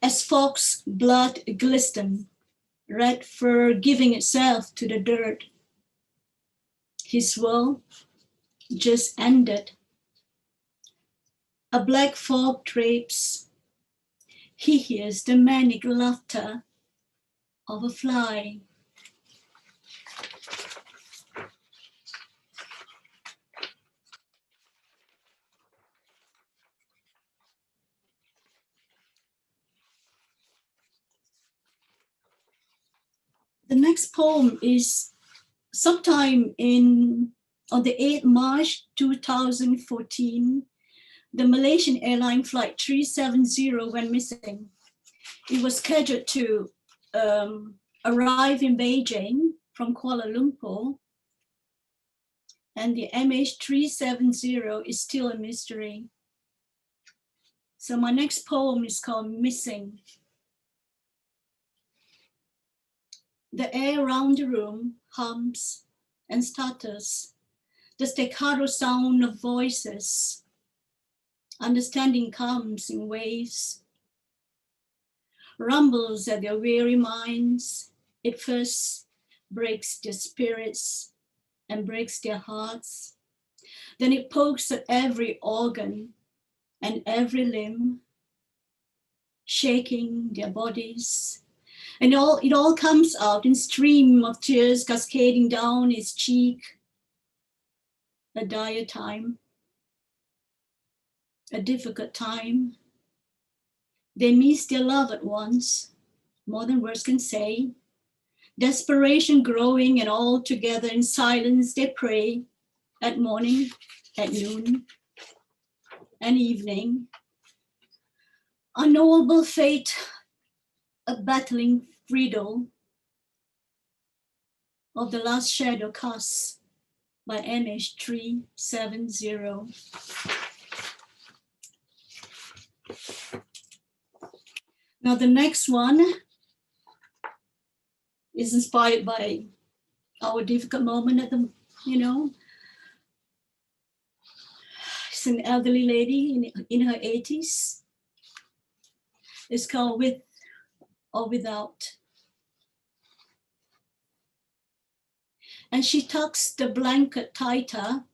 as fox blood glisten, red fur giving itself to the dirt. His world just ended. A black fog drapes. He hears the manic laughter of a fly. The next poem is sometime on the 8th March 2014, the Malaysian airline flight 370 went missing. It was scheduled to arrive in Beijing from Kuala Lumpur, and the MH370 is still a mystery. So my next poem is called Missing. The air around the room hums and stutters, the staccato sound of voices. Understanding comes in waves, rumbles at their weary minds. It first breaks their spirits and breaks their hearts. Then it pokes at every organ and every limb, shaking their bodies. And it all comes out in stream of tears cascading down his cheek. A dire time, a difficult time. They miss their loved ones, more than words can say. Desperation growing, and all together in silence they pray at morning, at noon, and evening. Unknowable fate, a battling riddle of the last shadow cast by MH370. Now the next one is inspired by our difficult moment at the, it's an elderly lady in her 80s. It's called or without. And she tucks the blanket tighter.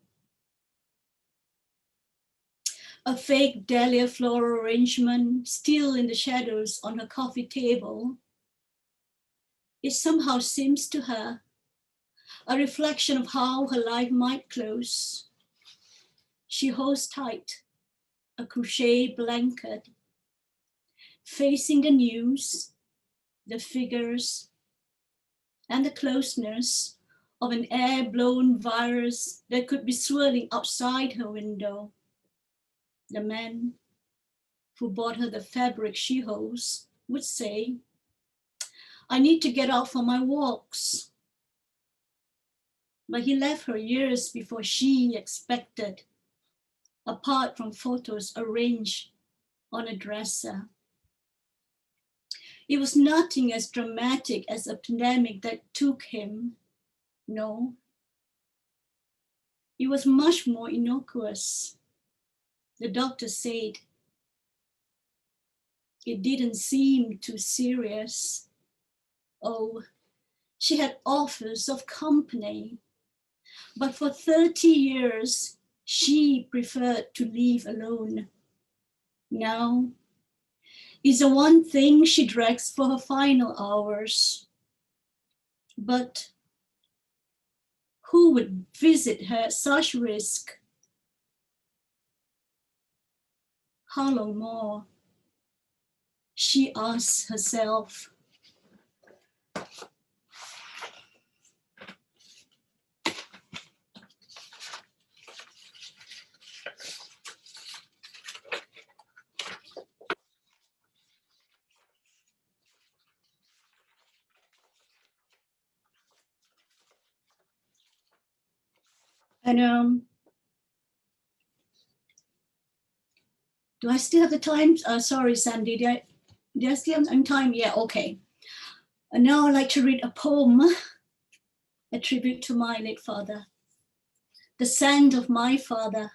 A fake dahlia floral arrangement still in the shadows on her coffee table. It somehow seems to her a reflection of how her life might close. She holds tight a crochet blanket, facing the news, the figures, and the closeness of an air-blown virus that could be swirling outside her window. The man who bought her the fabric she holds would say, "I need to get out for my walks." But he left her years before she expected, apart from photos arranged on a dresser. It was nothing as dramatic as a pandemic that took him. No, it was much more innocuous. The doctor said it didn't seem too serious. Oh, she had offers of company, but for 30 years, she preferred to live alone. Now, is the one thing she dreads for her final hours. But who would visit her at such risk? How long more? She asks herself. And do I still have the time? Sorry, Sandy, do I still have time? Yeah, okay. And now I'd like to read a poem, a tribute to my late father. The sand of my father.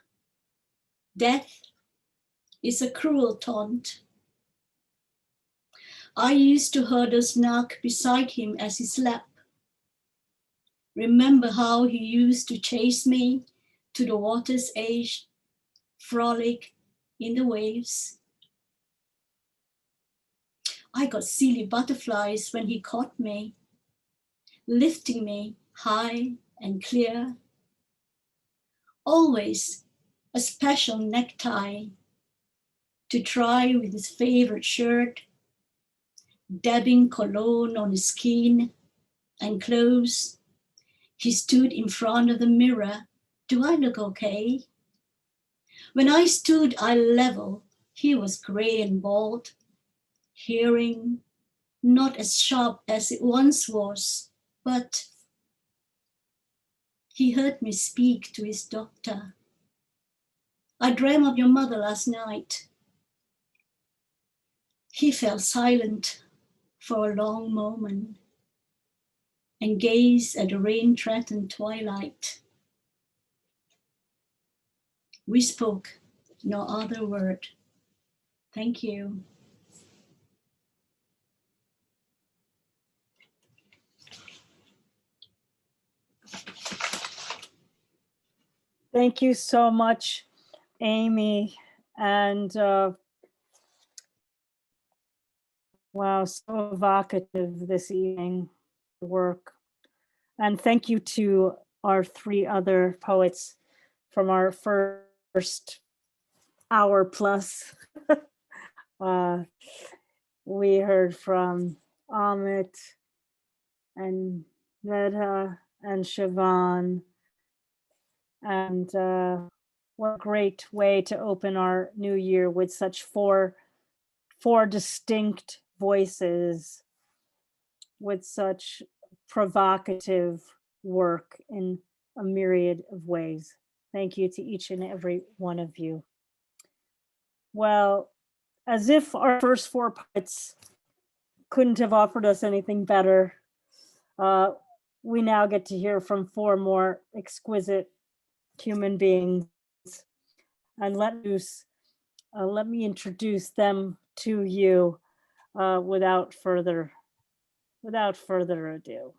Death is a cruel taunt. I used to hurdle snug beside him as he slept. Remember how he used to chase me to the water's edge, frolic in the waves. I got silly butterflies when he caught me, lifting me high and clear. Always a special necktie to try with his favorite shirt, dabbing cologne on his skin and clothes. He stood in front of the mirror. Do I look okay? When I stood eye level, he was gray and bald, hearing not as sharp as it once was, but he heard me speak to his doctor. I dreamt of your mother last night. He fell silent for a long moment and gazed at the rain-threatened twilight. We spoke no other word. Thank you. Thank you so much, Amy. And wow, so evocative this evening work. And thank you to our three other poets from our first hour plus. We heard from Amit and Medha and Siobhan. And what a great way to open our new year with such four distinct voices with such provocative work in a myriad of ways. Thank you to each and every one of you. Well, as if our first four poets couldn't have offered us anything better, we now get to hear from four more exquisite human beings. And let me introduce them to you. without further ado.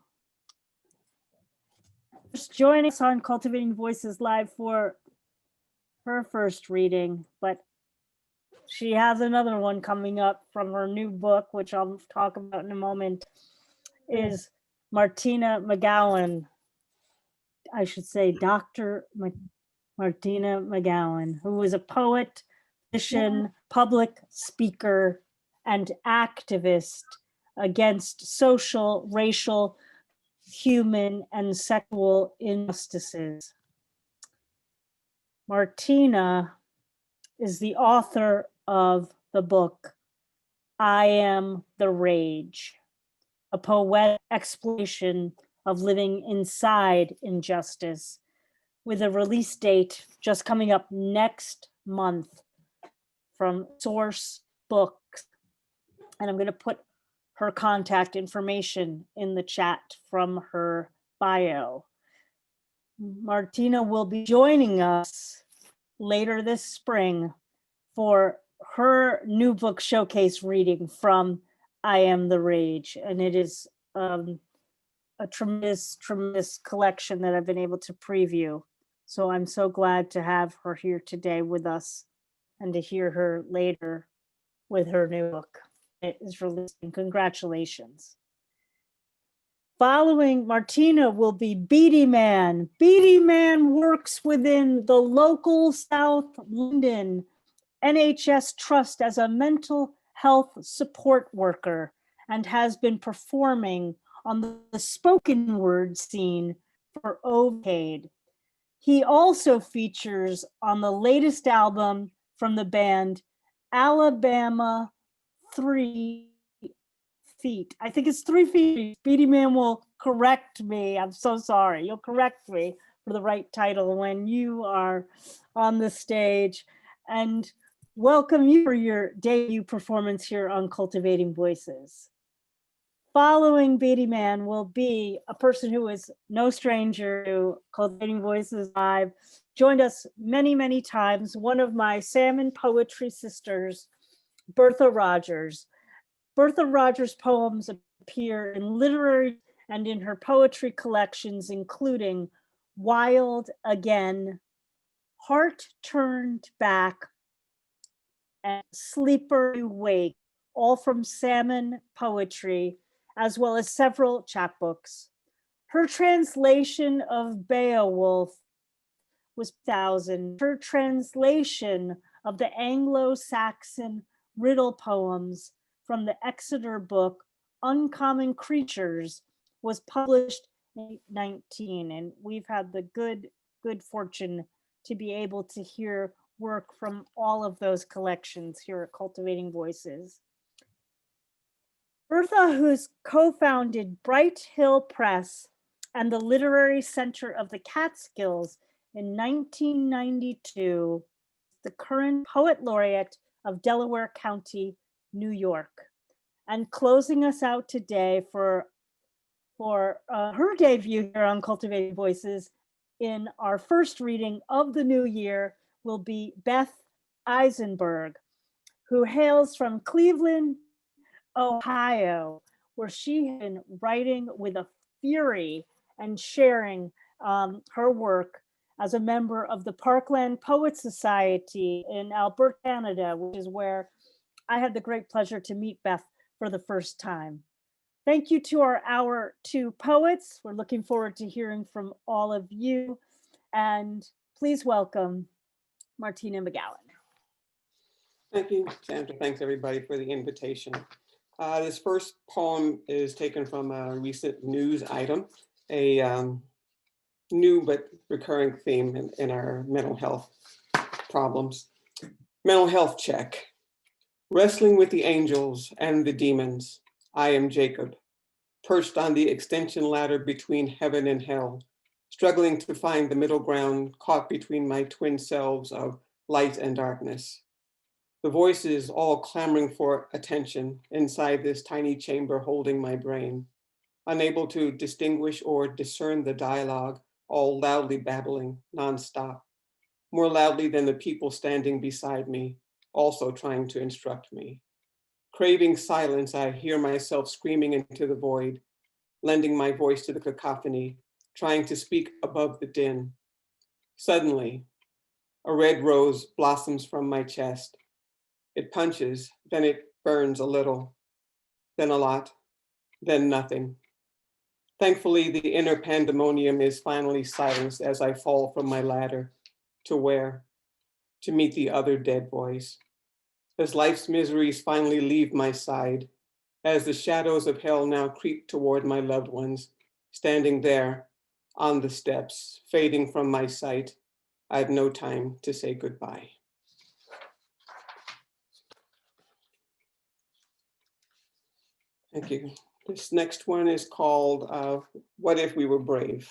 Just joining us on Cultivating Voices Live for her first reading, but she has another one coming up from her new book, which I'll talk about in a moment, is Martina McGowan. I should say Dr. Martina McGowan, who is a poet, musician, public speaker, and activist against social, racial, human, and sexual injustices. Martina is the author of the book, I Am the Rage, a poetic exploration of living inside injustice, with a release date just coming up next month from Source Books. And I'm going to put her contact information in the chat from her bio. Martina will be joining us later this spring for her new book showcase reading from I Am the Rage. And it is a tremendous collection that I've been able to preview. So I'm so glad to have her here today with us and to hear her later with her new book. It is releasing. Congratulations. Following Martina will be Beady Man. Beady Man works within the local South London NHS Trust as a mental health support worker and has been performing on the spoken word scene for over a decade. He also features on the latest album from the band Alabama 3 Feet. I think it's 3 feet. Beady Man will correct me. I'm so sorry. You'll correct me for the right title when you are on the stage. And welcome you for your debut performance here on Cultivating Voices. Following Beady Man will be a person who is no stranger to Cultivating Voices Live, joined us many, many times, one of my salmon poetry sisters, Bertha Rogers. Bertha Rogers' poems appear in literary and in her poetry collections, including Wild Again, Heart Turned Back, and Sleeper Wake, all from Salmon Poetry, as well as several chapbooks. Her translation of Beowulf was 2000. Her translation of the Anglo-Saxon riddle poems from the Exeter book, Uncommon Creatures, was published in 2019. And we've had the good fortune to be able to hear work from all of those collections here at Cultivating Voices. Bertha, who's co-founded Bright Hill Press and the Literary Center of the Catskills in 1992, the current Poet Laureate of Delaware County, New York. And closing us out today for her debut here on Cultivating Voices in our first reading of the new year will be Beth Eisenberg, who hails from Cleveland, Ohio, where she has been writing with a fury and sharing her work as a member of the Parkland Poets Society in Alberta, Canada, which is where I had the great pleasure to meet Beth for the first time. Thank you to our two poets. We're looking forward to hearing from all of you. And please welcome Martina McGowan. Thank you, Sandra. Thanks everybody for the invitation. This first poem is taken from a recent news item, a new but recurring theme in our mental health problems. Mental health check. Wrestling with the angels and the demons, I am Jacob, perched on the extension ladder between heaven and hell, struggling to find the middle ground caught between my twin selves of light and darkness. The voices all clamoring for attention inside this tiny chamber holding my brain, unable to distinguish or discern the dialogue, all loudly babbling nonstop, more loudly than the people standing beside me, also trying to instruct me. Craving silence, I hear myself screaming into the void, lending my voice to the cacophony, trying to speak above the din. Suddenly, a red rose blossoms from my chest. It punches, then it burns a little, then a lot, then nothing. Thankfully, the inner pandemonium is finally silenced as I fall from my ladder. To where? To meet the other dead boys. As life's miseries finally leave my side, as the shadows of hell now creep toward my loved ones, standing there on the steps, fading from my sight, I have no time to say goodbye. Thank you. This next one is called What If We Were Brave?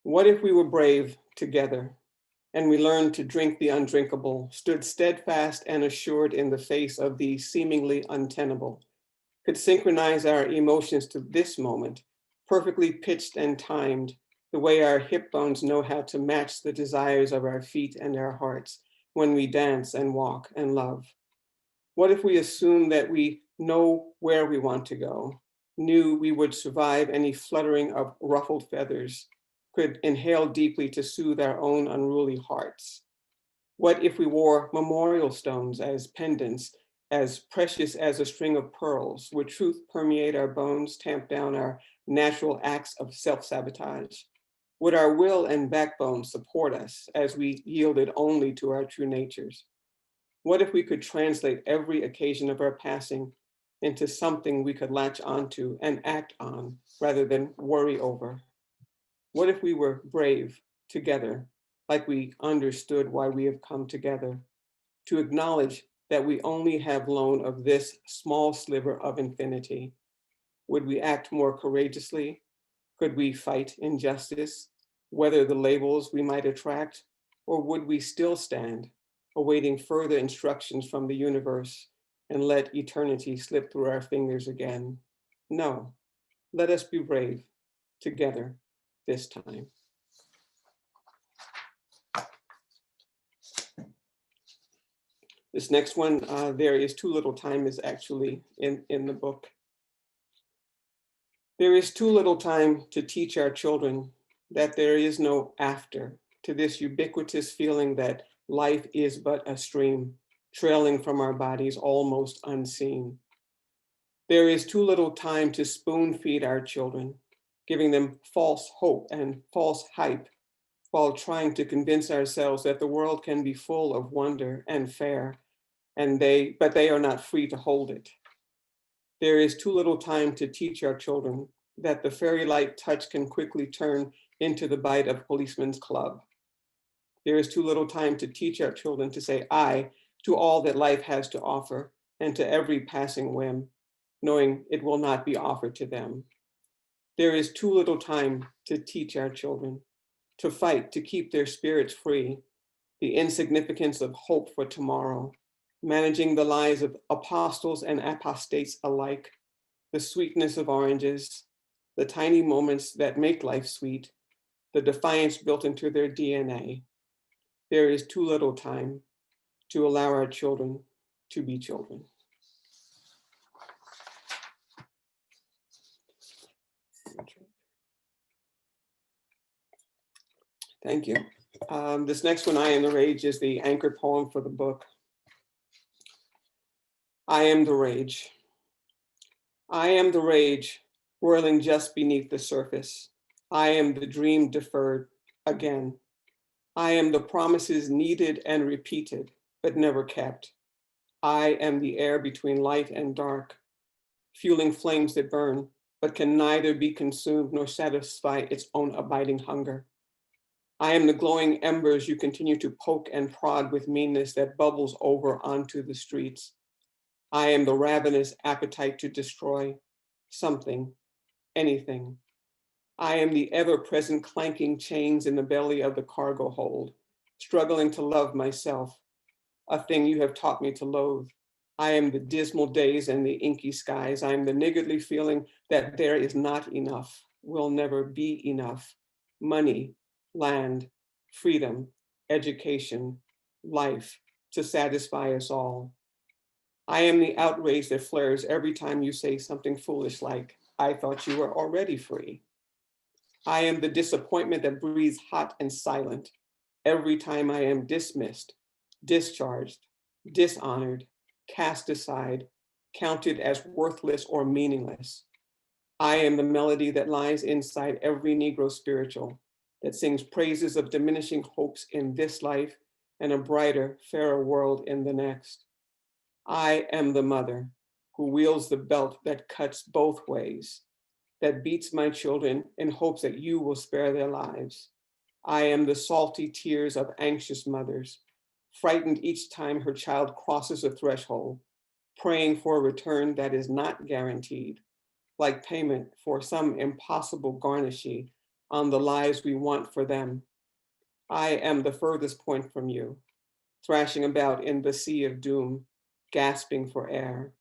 What if we were brave together, and we learned to drink the undrinkable, stood steadfast and assured in the face of the seemingly untenable, could synchronize our emotions to this moment, perfectly pitched and timed, the way our hip bones know how to match the desires of our feet and our hearts when we dance and walk and love? What if we assume that we know where we want to go, knew we would survive any fluttering of ruffled feathers, could inhale deeply to soothe our own unruly hearts? What if we wore memorial stones as pendants, as precious as a string of pearls? Would truth permeate our bones, tamp down our natural acts of self-sabotage? Would our will and backbone support us as we yielded only to our true natures? What if we could translate every occasion of our passing into something we could latch onto and act on rather than worry over? What if we were brave together, like we understood why we have come together, to acknowledge that we only have loan of this small sliver of infinity? Would we act more courageously? Could we fight injustice, weather the labels we might attract, or would we still stand, awaiting further instructions from the universe and let eternity slip through our fingers again? No, let us be brave together this time. This next one, There Is Too Little Time, is actually in the book. There is too little time to teach our children that there is no after to this ubiquitous feeling that life is but a stream trailing from our bodies almost unseen. There is too little time to spoon feed our children, giving them false hope and false hype while trying to convince ourselves that the world can be full of wonder and fair, but they are not free to hold it. There is too little time to teach our children that the fairy light touch can quickly turn into the bite of a policeman's club. There is too little time to teach our children to say "I" to all that life has to offer and to every passing whim, knowing it will not be offered to them. There is too little time to teach our children to fight to keep their spirits free, the insignificance of hope for tomorrow, managing the lives of apostles and apostates alike, the sweetness of oranges, the tiny moments that make life sweet, the defiance built into their DNA. There is too little time to allow our children to be children. Thank you. This next one, I Am the Rage, is the anchor poem for the book. I am the rage. I am the rage, whirling just beneath the surface. I am the dream deferred again. I am the promises needed and repeated, but never kept. I am the air between light and dark, fueling flames that burn, but can neither be consumed nor satisfy its own abiding hunger. I am the glowing embers you continue to poke and prod with meanness that bubbles over onto the streets. I am the ravenous appetite to destroy something, anything. I am the ever-present clanking chains in the belly of the cargo hold, struggling to love myself, a thing you have taught me to loathe. I am the dismal days and the inky skies. I am the niggardly feeling that there is not enough, will never be enough. Money, land, freedom, education, life to satisfy us all. I am the outrage that flares every time you say something foolish like, I thought you were already free. I am the disappointment that breathes hot and silent every time I am dismissed, discharged, dishonored, cast aside, counted as worthless or meaningless. I am the melody that lies inside every Negro spiritual that sings praises of diminishing hopes in this life and a brighter, fairer world in the next. I am the mother who wields the belt that cuts both ways, that beats my children in hopes that you will spare their lives. I am the salty tears of anxious mothers, frightened each time her child crosses a threshold, praying for a return that is not guaranteed, like payment for some impossible garnishee on the lives we want for them. I am the furthest point from you, thrashing about in the sea of doom, gasping for air.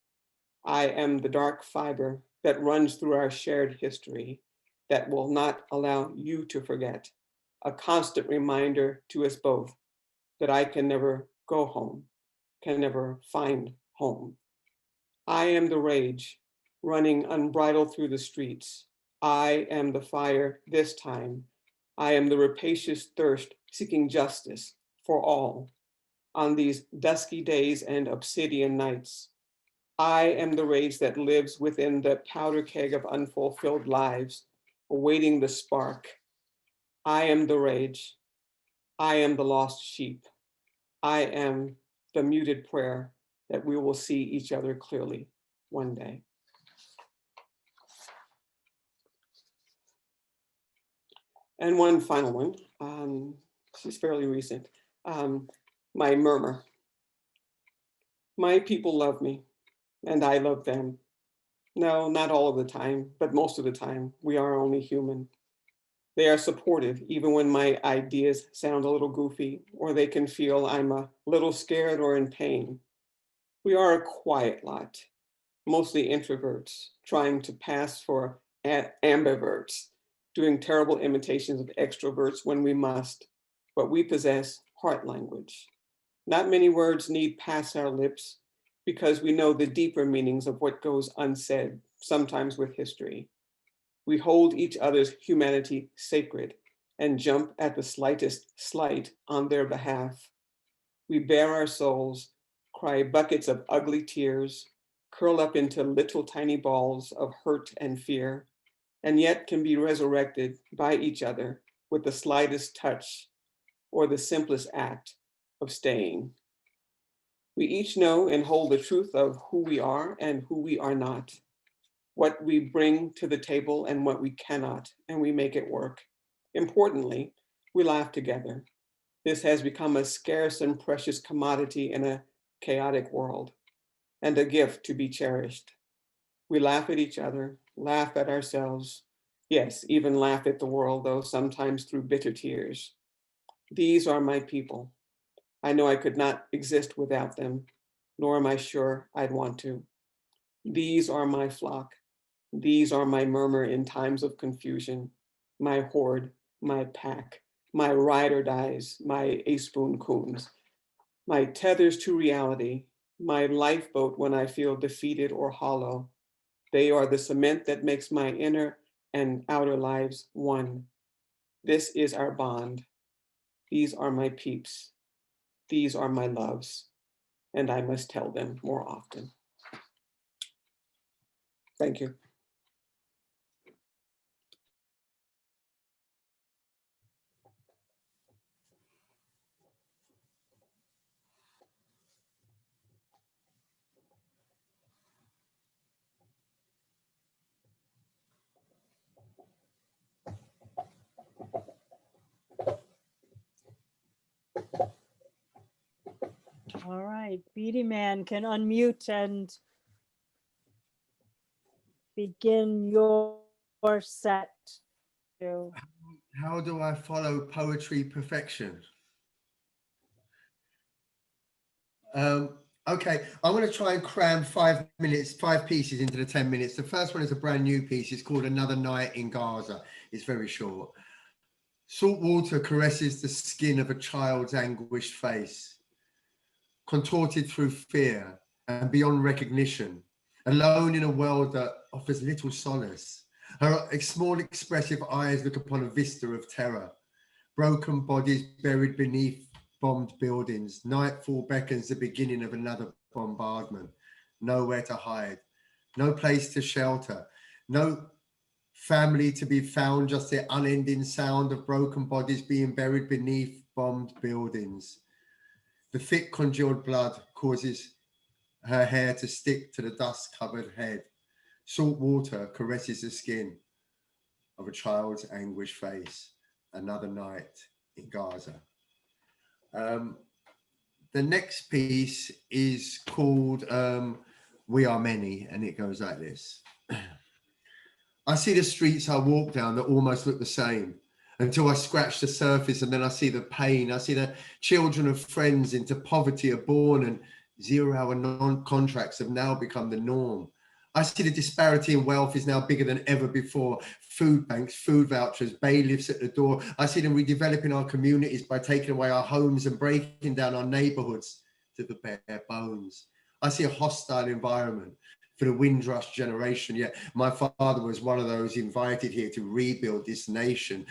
I am the dark fiber that runs through our shared history that will not allow you to forget, a constant reminder to us both that I can never go home, can never find home. I am the rage running unbridled through the streets. I am the fire this time. I am the rapacious thirst seeking justice for all on these dusky days and obsidian nights. I am the rage that lives within the powder keg of unfulfilled lives, awaiting the spark. I am the rage. I am the lost sheep. I am the muted prayer that we will see each other clearly one day. And one final one, this is fairly recent, my murmur. My people love me, and I love them. No, not all of the time, but most of the time, we are only human. They are supportive, even when my ideas sound a little goofy, or they can feel I'm a little scared or in pain. We are a quiet lot, mostly introverts, trying to pass for ambiverts, doing terrible imitations of extroverts when we must, but we possess heart language. Not many words need pass our lips because we know the deeper meanings of what goes unsaid, sometimes with history. We hold each other's humanity sacred and jump at the slightest slight on their behalf. We bare our souls, cry buckets of ugly tears, curl up into little tiny balls of hurt and fear, and yet can be resurrected by each other with the slightest touch or the simplest act of staying. We each know and hold the truth of who we are and who we are not, what we bring to the table and what we cannot, and we make it work. Importantly, we laugh together. This has become a scarce and precious commodity in a chaotic world, and a gift to be cherished. We laugh at each other, laugh at ourselves, yes, even laugh at the world, though sometimes through bitter tears. These are my people. I know I could not exist without them, nor am I sure I'd want to. These are my flock. These are my murmur in times of confusion, my horde, my pack, my ride or dies, my A-spoon coons, my tethers to reality, my lifeboat when I feel defeated or hollow. They are the cement that makes my inner and outer lives one. This is our bond. These are my peeps. These are my loves, and I must tell them more often. Thank you. All right, Beady Man can unmute and begin your set. How do I follow poetry perfection? Okay, I'm going to try and cram 5 pieces into the 10 minutes. The first one is a brand new piece. It's called Another Night in Gaza. It's very short. Salt water caresses the skin of a child's anguished face. Contorted through fear, and beyond recognition, alone in a world that offers little solace. Her small expressive eyes look upon a vista of terror. Broken bodies buried beneath bombed buildings. Nightfall beckons the beginning of another bombardment. Nowhere to hide, no place to shelter, no family to be found, just the unending sound of broken bodies being buried beneath bombed buildings. The thick congealed blood causes her hair to stick to the dust-covered head. Salt water caresses the skin of a child's anguished face. Another night in Gaza. The next piece is called We Are Many, and it goes like this. I see the streets I walk down that almost look the same until I scratch the surface, and then I see the pain. I see the children of friends into poverty are born, and 0-hour non-contracts have now become the norm. I see the disparity in wealth is now bigger than ever before. Food banks, food vouchers, bailiffs at the door. I see them redeveloping our communities by taking away our homes and breaking down our neighborhoods to the bare bones. I see a hostile environment for the Windrush generation, yet my father was one of those invited here to rebuild this nation.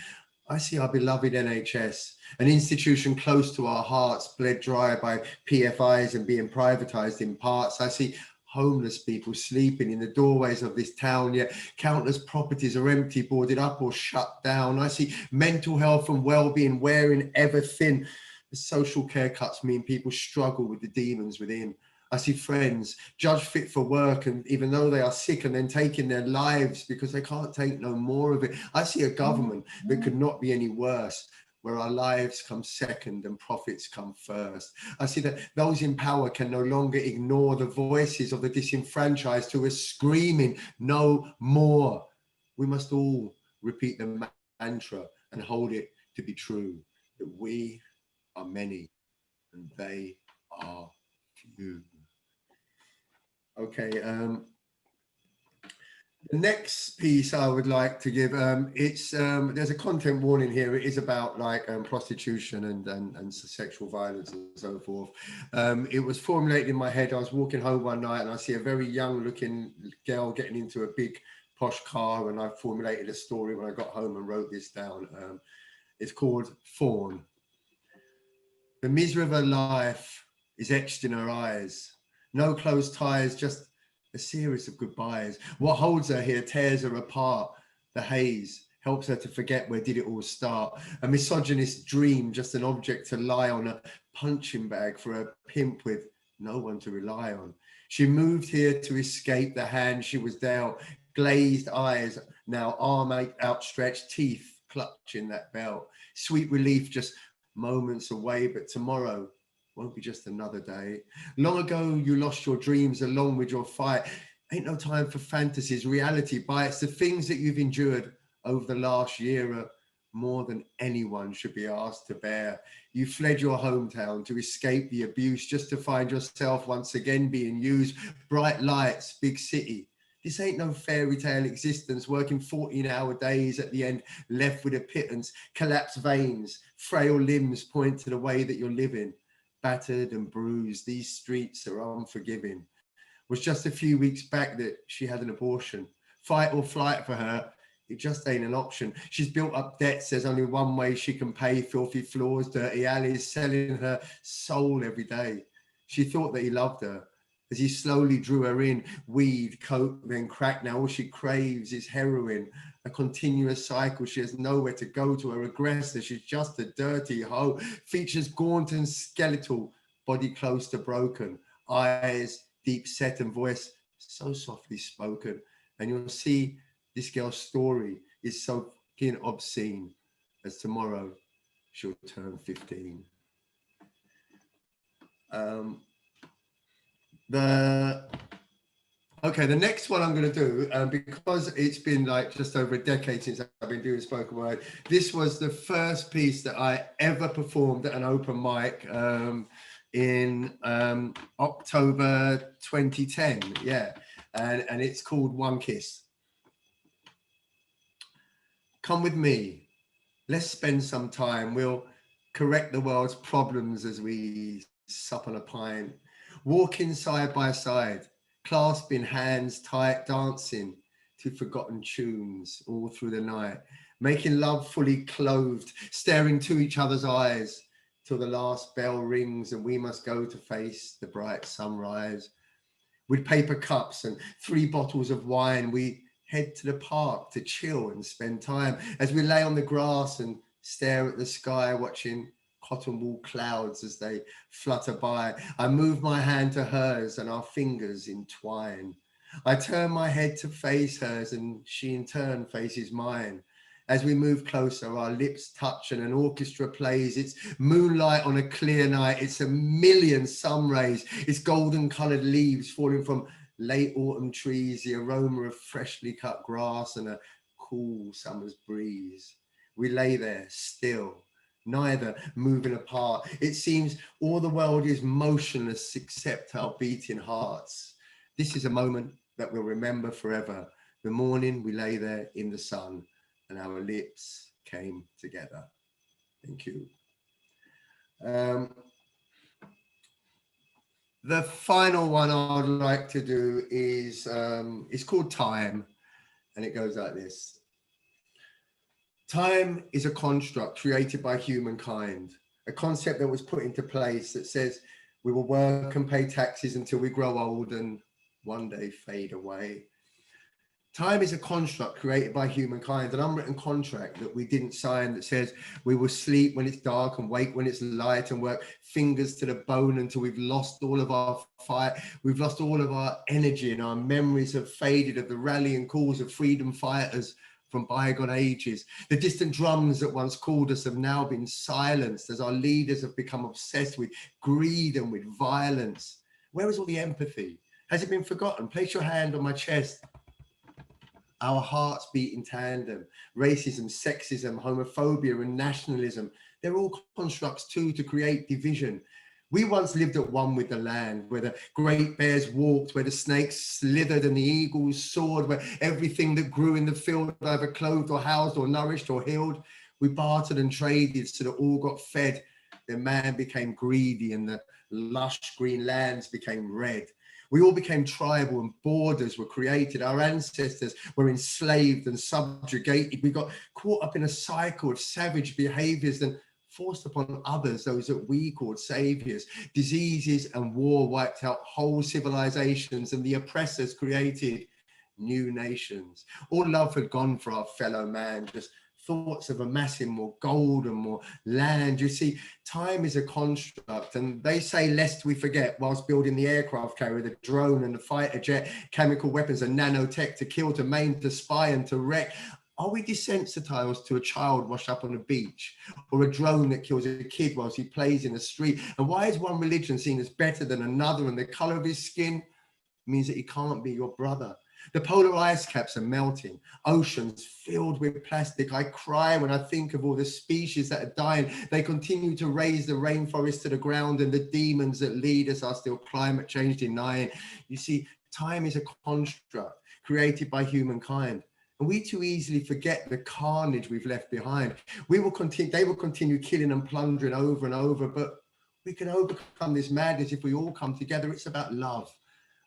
I see our beloved NHS, an institution close to our hearts, bled dry by PFIs and being privatized in parts. I see homeless people sleeping in the doorways of this town, yet countless properties are empty, boarded up or shut down. I see mental health and well-being wearing ever thin. The social care cuts mean people struggle with the demons within. I see friends judged fit for work, and even though they are sick, and then taking their lives because they can't take no more of it. I see a government that could not be any worse, where our lives come second and profits come first. I see that those in power can no longer ignore the voices of the disenfranchised who are screaming, no more. We must all repeat the mantra and hold it to be true, that we are many and they are few. Okay, the next piece I would like to give, there's a content warning here. It is about like prostitution and sexual violence and so forth. It was formulated in my head. I was walking home one night and I see a very young looking girl getting into a big posh car, and I formulated a story when I got home and wrote this down. It's called Fawn. The misery of her life is etched in her eyes. No close ties, just a series of goodbyes. What holds her here tears her apart. The haze helps her to forget where did it all start. A misogynist dream, just an object to lie on, a punching bag for a pimp with no one to rely on. She moved here to escape the hand she was dealt. Glazed eyes, now arm outstretched, teeth clutching that belt. Sweet relief, just moments away, but tomorrow won't be just another day. Long ago, you lost your dreams along with your fight. Ain't no time for fantasies, reality bites. The things that you've endured over the last year are more than anyone should be asked to bear. You fled your hometown to escape the abuse, just to find yourself once again being used. Bright lights, big city. This ain't no fairy tale existence, working 14-hour days at the end, left with a pittance. Collapsed veins, frail limbs point to the way that you're living. Battered and bruised, these streets are unforgiving. It was just a few weeks back that she had an abortion. Fight or flight for her, it just ain't an option. She's built up debts, there's only one way she can pay. Filthy floors, dirty alleys, selling her soul every day. She thought that he loved her as he slowly drew her in. Weed, coke, then crack. Now all she craves is heroin. A continuous cycle. She has nowhere to go to. Her aggressor, she's just a dirty hoe. Features gaunt and skeletal, body close to broken. Eyes deep set and voice so softly spoken. And you'll see this girl's story is so fucking obscene as tomorrow she'll turn 15. The next one I'm going to do, because it's been like just over a decade since I've been doing spoken word. This was the first piece that I ever performed at an open mic in October 2010. Yeah, and it's called One Kiss. Come with me. Let's spend some time. We'll correct the world's problems as we sup on a pint. walking side by side, clasping hands tight, dancing to forgotten tunes all through the night, making love fully clothed, staring to each other's eyes till the last bell rings and we must go to face the bright sunrise. With paper cups and 3 bottles of wine, we head to the park to chill and spend time as we lay on the grass and stare at the sky, watching cotton wool clouds as they flutter by. I move my hand to hers and our fingers entwine. I turn my head to face hers and she in turn faces mine. As we move closer, our lips touch and an orchestra plays. It's moonlight on a clear night. It's a million sun rays. It's golden colored leaves falling from late autumn trees, the aroma of freshly cut grass and a cool summer's breeze. We lay there still, neither moving apart. It seems all the world is motionless except our beating hearts. This is a moment that we'll remember forever. The morning we lay there in the sun and our lips came together. Thank you. The final one I'd like to do is it's called Time, and it goes like this. Time is a construct created by humankind, a concept that was put into place that says we will work and pay taxes until we grow old and one day fade away. Time is a construct created by humankind, an unwritten contract that we didn't sign that says we will sleep when it's dark and wake when it's light and work fingers to the bone until we've lost all of our fight. We've lost all of our energy and our memories have faded of the rallying calls of freedom fighters from bygone ages. The distant drums that once called us have now been silenced as our leaders have become obsessed with greed and with violence. Where is all the empathy? Has it been forgotten? Place your hand on my chest. Our hearts beat in tandem. Racism, sexism, homophobia and nationalism, they're all constructs too to create division. We once lived at one with the land, where the great bears walked, where the snakes slithered and the eagles soared, where everything that grew in the field either clothed or housed or nourished or healed. We bartered and traded so that all got fed. Then man became greedy and the lush green lands became red. We all became tribal and borders were created. Our ancestors were enslaved and subjugated. We got caught up in a cycle of savage behaviors and forced upon others, those that we called saviors. Diseases and war wiped out whole civilizations and the oppressors created new nations. All love had gone for our fellow man, just thoughts of amassing more gold and more land. You see, time is a construct, and they say lest we forget whilst building the aircraft carrier, the drone and the fighter jet, chemical weapons and nanotech to kill, to maim, to spy and to wreck. Are we desensitized to a child washed up on a beach or a drone that kills a kid whilst he plays in the street? And why is one religion seen as better than another and the color of his skin means that he can't be your brother? The polar ice caps are melting, oceans filled with plastic. I cry when I think of all the species that are dying. They continue to raise the rainforest to the ground and the demons that lead us are still climate change denying. You see, time is a construct created by humankind. And we too easily forget the carnage we've left behind. They will continue killing and plundering over and over, but we can overcome this madness if we all come together. It's about love.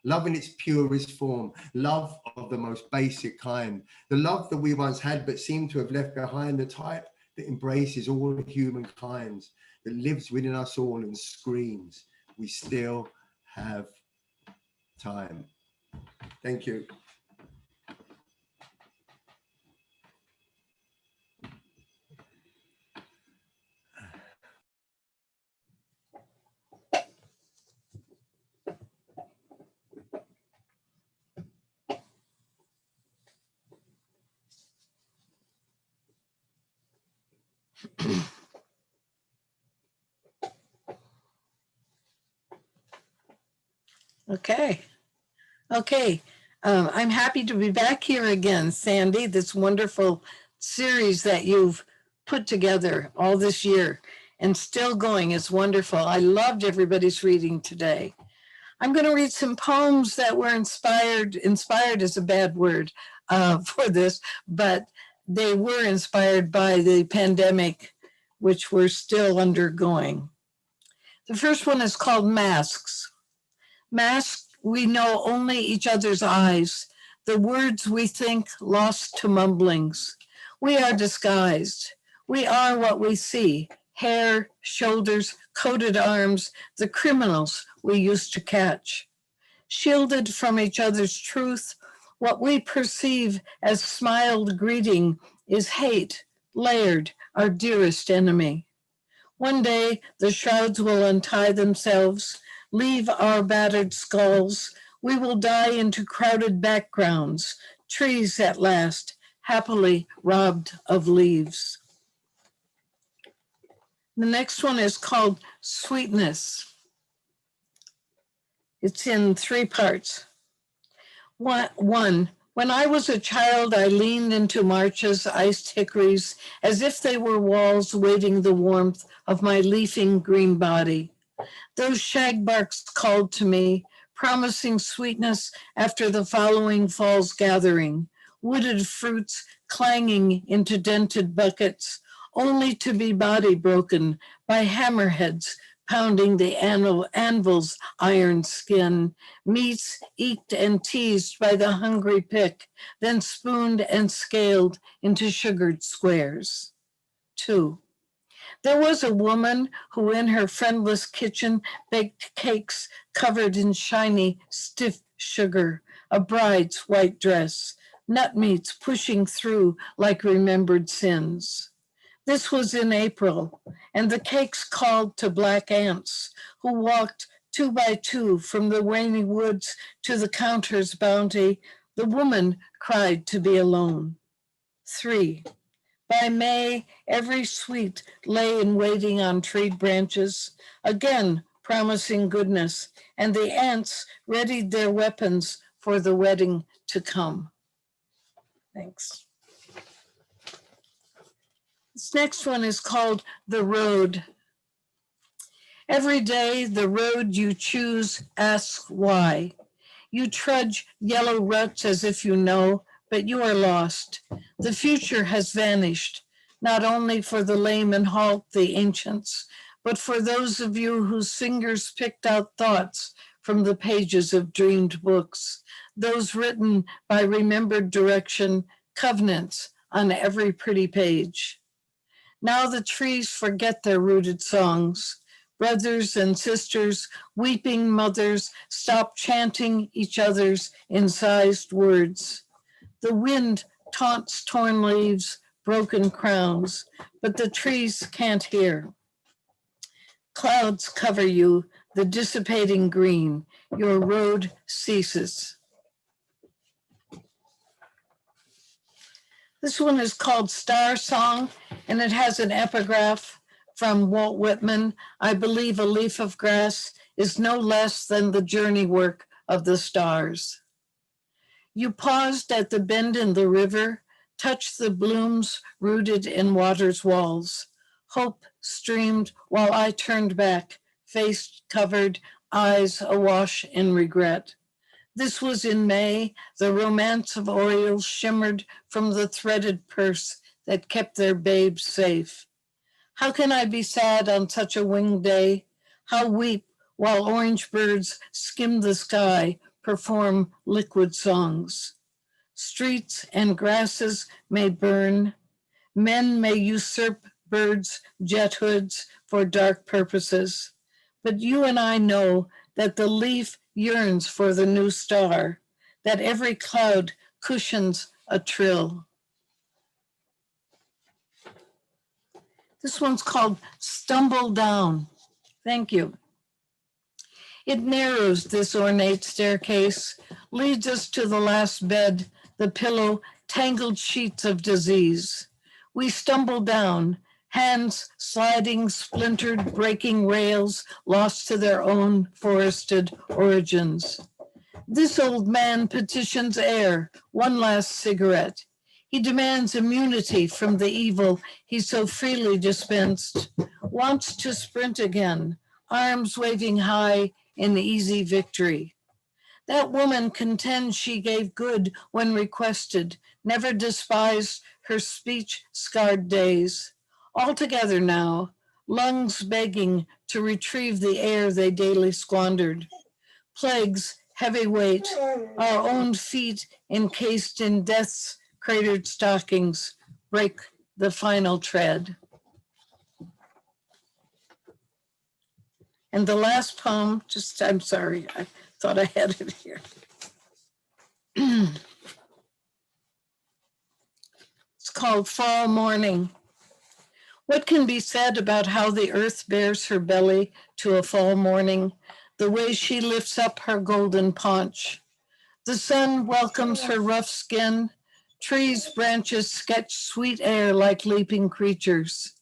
Love in its purest form, love of the most basic kind, the love that we once had but seem to have left behind, the type that embraces all humankind, that lives within us all and screams, we still have time. Thank you. Okay. I'm happy to be back here again, Sandy, this wonderful series that you've put together all this year and still going is wonderful. I loved everybody's reading today. I'm going to read some poems that were inspired is a bad word for this, but they were inspired by the pandemic, which we're still undergoing. The first one is called Masks. Masked, we know only each other's eyes, the words we think lost to mumblings. We are disguised. We are what we see, hair, shoulders, coated arms, the criminals we used to catch. Shielded from each other's truth, what we perceive as smiled greeting is hate, layered, our dearest enemy. One day, the shrouds will untie themselves, leave our battered skulls. We will die into crowded backgrounds, trees at last, happily robbed of leaves. The next one is called Sweetness. It's in 3 parts. One, when I was a child, I leaned into March's iced hickories as if they were walls waiting the warmth of my leafing green body. Those shagbarks called to me, promising sweetness after the following fall's gathering, wooded fruits clanging into dented buckets, only to be body broken by hammerheads pounding the anvil's iron skin, meats eked and teased by the hungry pick, then spooned and scaled into sugared squares. 2. There was a woman who in her friendless kitchen baked cakes covered in shiny, stiff sugar, a bride's white dress, nut meats pushing through like remembered sins. This was in April, and the cakes called to black ants who walked 2 by 2 from the rainy woods to the counter's bounty. The woman cried to be alone. 3. By May, every sweet lay in waiting on treed branches, again promising goodness, and the ants readied their weapons for the wedding to come. Thanks. This next one is called The Road. Every day, the road you choose asks why. You trudge yellow ruts as if you know, but you are lost. The future has vanished, not only for the lame and halt, the ancients, but for those of you whose fingers picked out thoughts from the pages of dreamed books, those written by remembered direction, covenants on every pretty page. Now the trees forget their rooted songs. Brothers and sisters, weeping mothers, stop chanting each other's incised words. The wind taunts torn leaves, broken crowns, but the trees can't hear. Clouds cover you, the dissipating green. Your road ceases. This one is called Star Song, and it has an epigraph from Walt Whitman. I believe a leaf of grass is no less than the journey work of the stars. You paused at the bend in the river, touched the blooms rooted in water's walls. Hope streamed while I turned back, face covered, eyes awash in regret. This was in May. The romance of orioles shimmered from the threaded purse that kept their babes safe. How can I be sad on such a winged day? How weep while orange birds skim the sky, perform liquid songs? Streets and grasses may burn. Men may usurp birds' jet hoods for dark purposes. But you and I know that the leaf yearns for the new star, that every cloud cushions a trill. This one's called Stumble Down. Thank you. It narrows, this ornate staircase, leads us to the last bed, the pillow, tangled sheets of disease. We stumble down, hands sliding, splintered, breaking rails, lost to their own forested origins. This old man petitions air, one last cigarette. He demands immunity from the evil he so freely dispensed, wants to sprint again, arms waving high in easy victory. That woman contends she gave good when requested, never despised her speech-scarred days. All together now, lungs begging to retrieve the air they daily squandered. plagues, heavy weight, our own feet encased in death's cratered stockings, break the final tread. And the last poem, I'm sorry, I thought I had it here. It's called Fall Morning. What can be said about how the earth bears her belly to a fall morning, the way she lifts up her golden paunch? The sun welcomes her rough skin, trees' branches sketch sweet air like leaping creatures.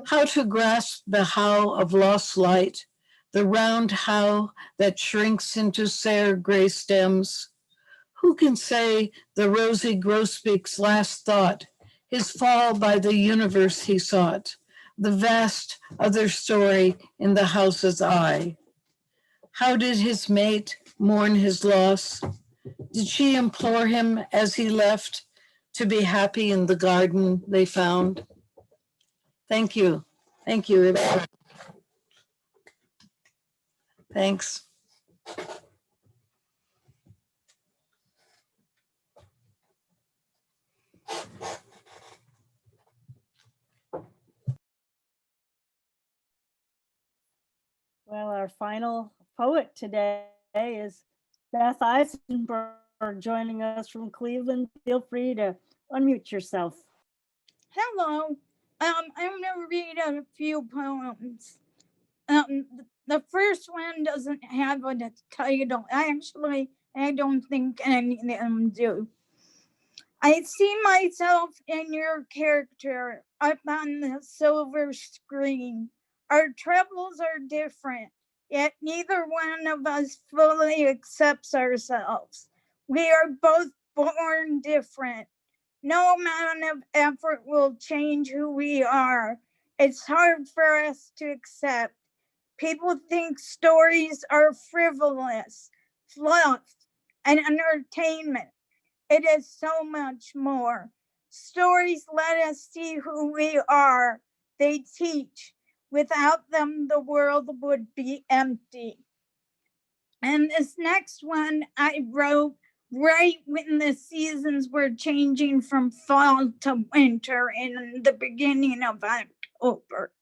How to grasp the how of lost light, the round how that shrinks into sere gray stems? Who can say the rosy grosbeak's last thought, his fall by the universe he sought, the vast other story in the house's eye? How did his mate mourn his loss? Did she implore him as he left to be happy in the garden they found? Thank you. Thank you, everyone. Thanks. Well, our final poet today is Beth Eisenberg joining us from Cleveland. Feel free to unmute yourself. Hello. I'm going to read a few poems. The first one doesn't have a title. Actually, I don't think any of them do. I see myself in your character up on the silver screen. Our troubles are different, yet neither one of us fully accepts ourselves. We are both born different. No amount of effort will change who we are. It's hard for us to accept. People think stories are frivolous, fluff, and entertainment. It is so much more. Stories let us see who we are. They teach. Without them, the world would be empty. And this next one I wrote right when the seasons were changing from fall to winter in the beginning of October.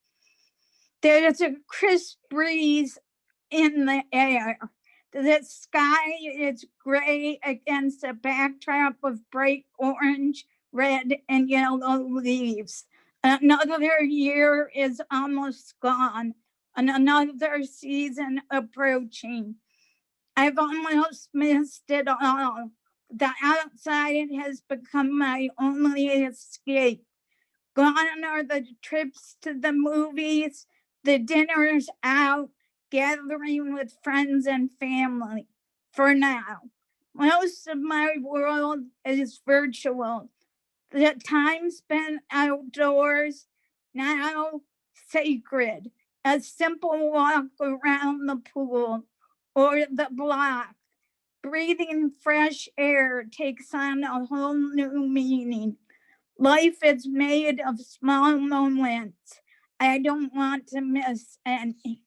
There's a crisp breeze in the air. The sky is gray against a backdrop of bright orange, red, and yellow leaves. Another year is almost gone, and another season approaching. I've almost missed it all. The outside has become my only escape. Gone are the trips to the movies, the dinners out, gathering with friends and family. For now, most of my world is virtual. The time spent outdoors, now sacred. A simple walk around the pool or the block. Breathing fresh air takes on a whole new meaning. Life is made of small moments. I don't want to miss any.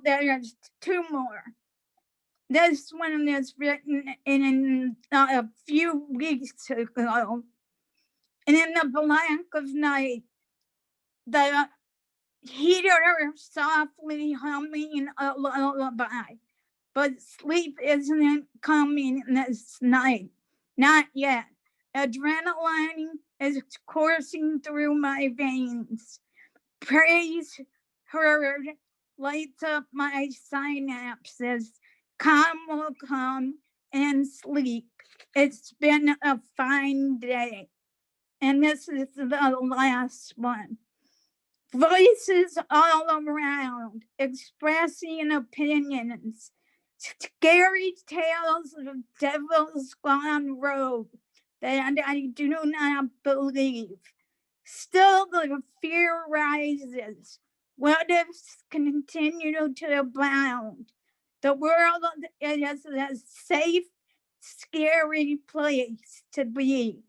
There's two more. This one is written in a few weeks ago. And in the black of night, the heater softly humming a lullaby. But sleep isn't coming this night. Not yet. Adrenaline is coursing through my veins. Praise heard lights up my synapses. Calm will come and sleep. It's been a fine day. And this is the last one. Voices all around, expressing opinions. Scary tales of devils gone rogue that I do not believe. Still, the fear rises. What ifs continue to abound? The world is a safe, scary place to be.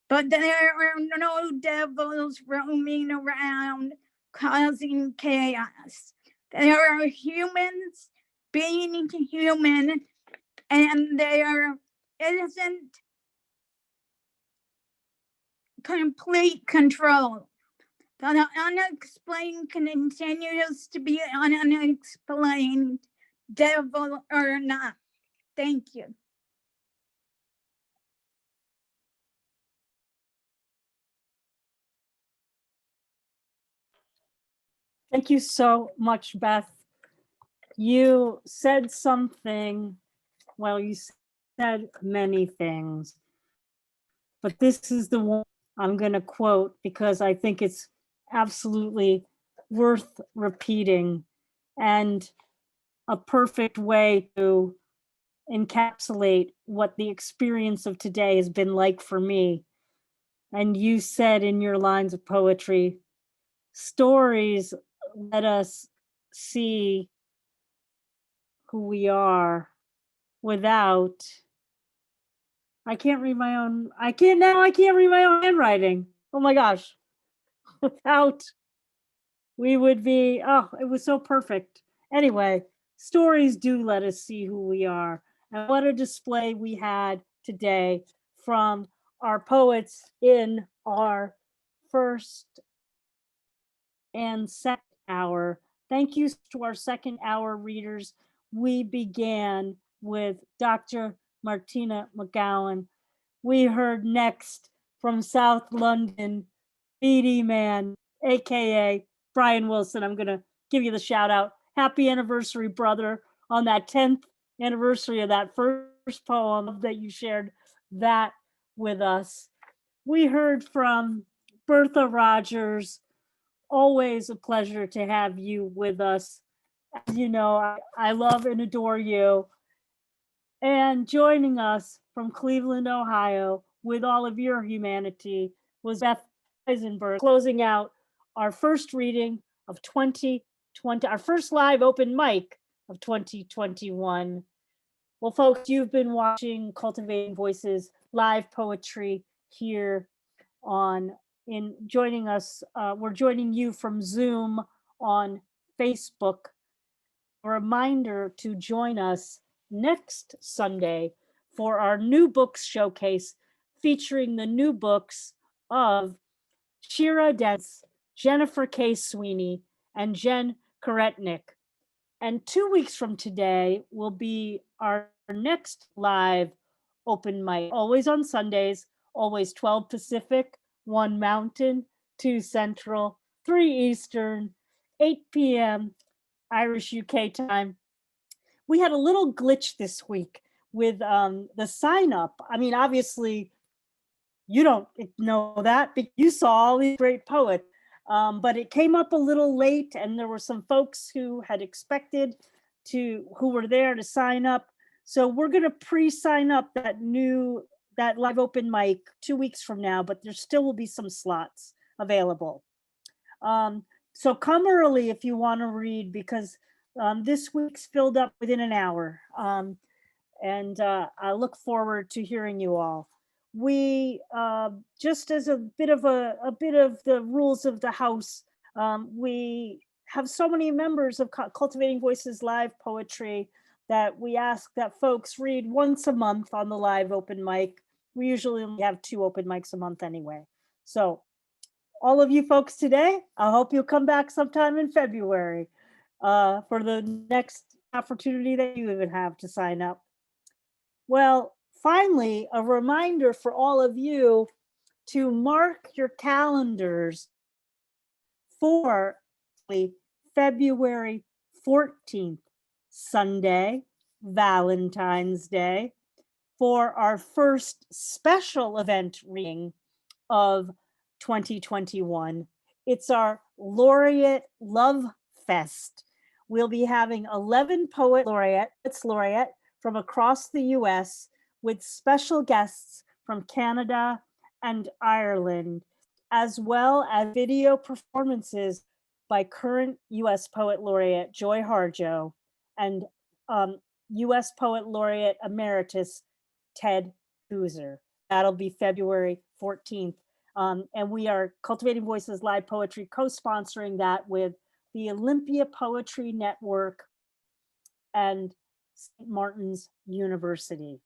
But there are no devils roaming around causing chaos. There are humans being human and their innocent, complete control. The unexplained continues to be unexplained, devil or not. Thank you. Thank you so much, Beth. You said something, well, you said many things, but this is the one I'm going to quote because I think it's absolutely worth repeating and a perfect way to encapsulate what the experience of today has been like for me. And you said in your lines of poetry, stories let us see who we are without, I can't read my own handwriting. Oh my gosh. Without, we would be, oh, it was so perfect. Anyway, stories do let us see who we are. And what a display we had today from our poets in our first and second hour. Thank you to our second hour readers. We began with Dr. Martina McGowan. We heard next from South London, Beady Man, AKA Brian Wilson. I'm gonna give you the shout out. Happy anniversary, brother, on that 10th anniversary of that first poem that you shared that with us. We heard from Bertha Rogers. Always a pleasure to have you with us. As you know, I love and adore you. And joining us from Cleveland, Ohio, with all of your humanity was Beth Eisenberg, closing out our first reading of 2020, our first live open mic of 2021. Well, folks, you've been watching Cultivating Voices live poetry here in joining us. We're joining you from Zoom on Facebook. A reminder to join us next Sunday for our new books showcase featuring the new books of Shira Dentz, Jennifer K. Sweeney, and Jen Karetnik. And 2 weeks from today will be our next live open mic, always on Sundays, always 12 Pacific, 1 Mountain, 2 Central, 3 Eastern, 8 p.m. Irish UK time. We had a little glitch this week with the sign up. I mean, obviously, you don't know that, but you saw all these great poets. But it came up a little late, and there were some folks who had expected who were there to sign up. So we're going to pre-sign up that live open mic 2 weeks from now, but there still will be some slots available. So come early if you want to read, because this week's filled up within an hour. And I look forward to hearing you all. We just as a bit of the rules of the house, we have so many members of Cultivating Voices live poetry that we ask that folks read once a month on the live open mic. We usually only have 2 open mics a month anyway. So all of you folks today, I hope you'll come back sometime in February for the next opportunity that you even have to sign up. Well, finally, a reminder for all of you to mark your calendars for February 14th, Sunday, Valentine's Day, for our first special event reading of 2021. It's our Laureate Love Fest. We'll be having 11 laureate from across the US with special guests from Canada and Ireland, as well as video performances by current US Poet Laureate Joy Harjo and US Poet Laureate Emeritus Ted Hooser. That'll be February 14th. And we are Cultivating Voices Live Poetry co-sponsoring that with the Olympia Poetry Network and St. Martin's University.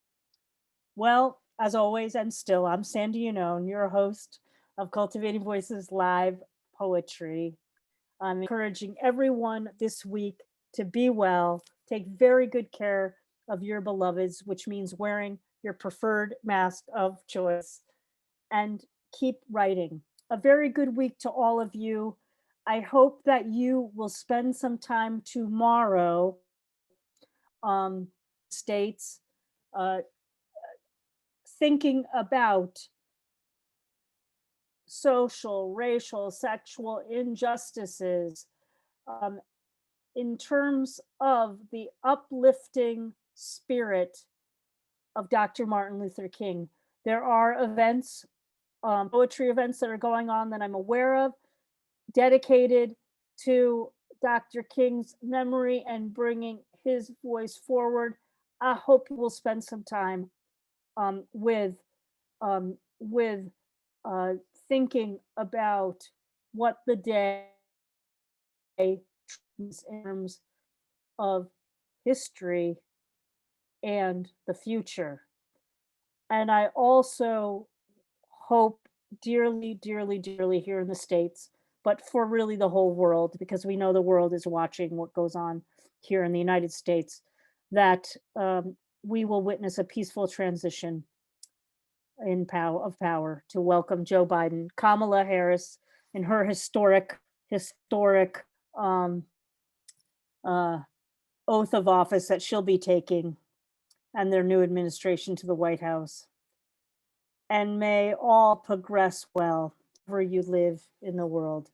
Well, as always, and still, I'm Sandy Yannone, your host of Cultivating Voices Live Poetry. I'm encouraging everyone this week to be well, take very good care of your beloveds, which means wearing your preferred mask of choice, and keep writing. A very good week to all of you. I hope that you will spend some time tomorrow, states, thinking about social, racial, sexual injustices, in terms of the uplifting spirit of Dr. Martin Luther King. There are events, poetry events that are going on that I'm aware of, dedicated to Dr. King's memory and bringing his voice forward. I hope you will spend some time with thinking about what the day in terms of history and the future. And I also hope dearly, dearly, dearly here in the States, but for really the whole world, because we know the world is watching what goes on here in the United States, that we will witness a peaceful transition in power to welcome Joe Biden, Kamala Harris, in her historic oath of office that she'll be taking, and their new administration to the White House. And may all progress well wherever you live in the world.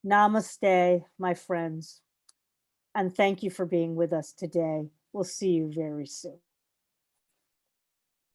Namaste, my friends. And thank you for being with us today. We'll see you very soon.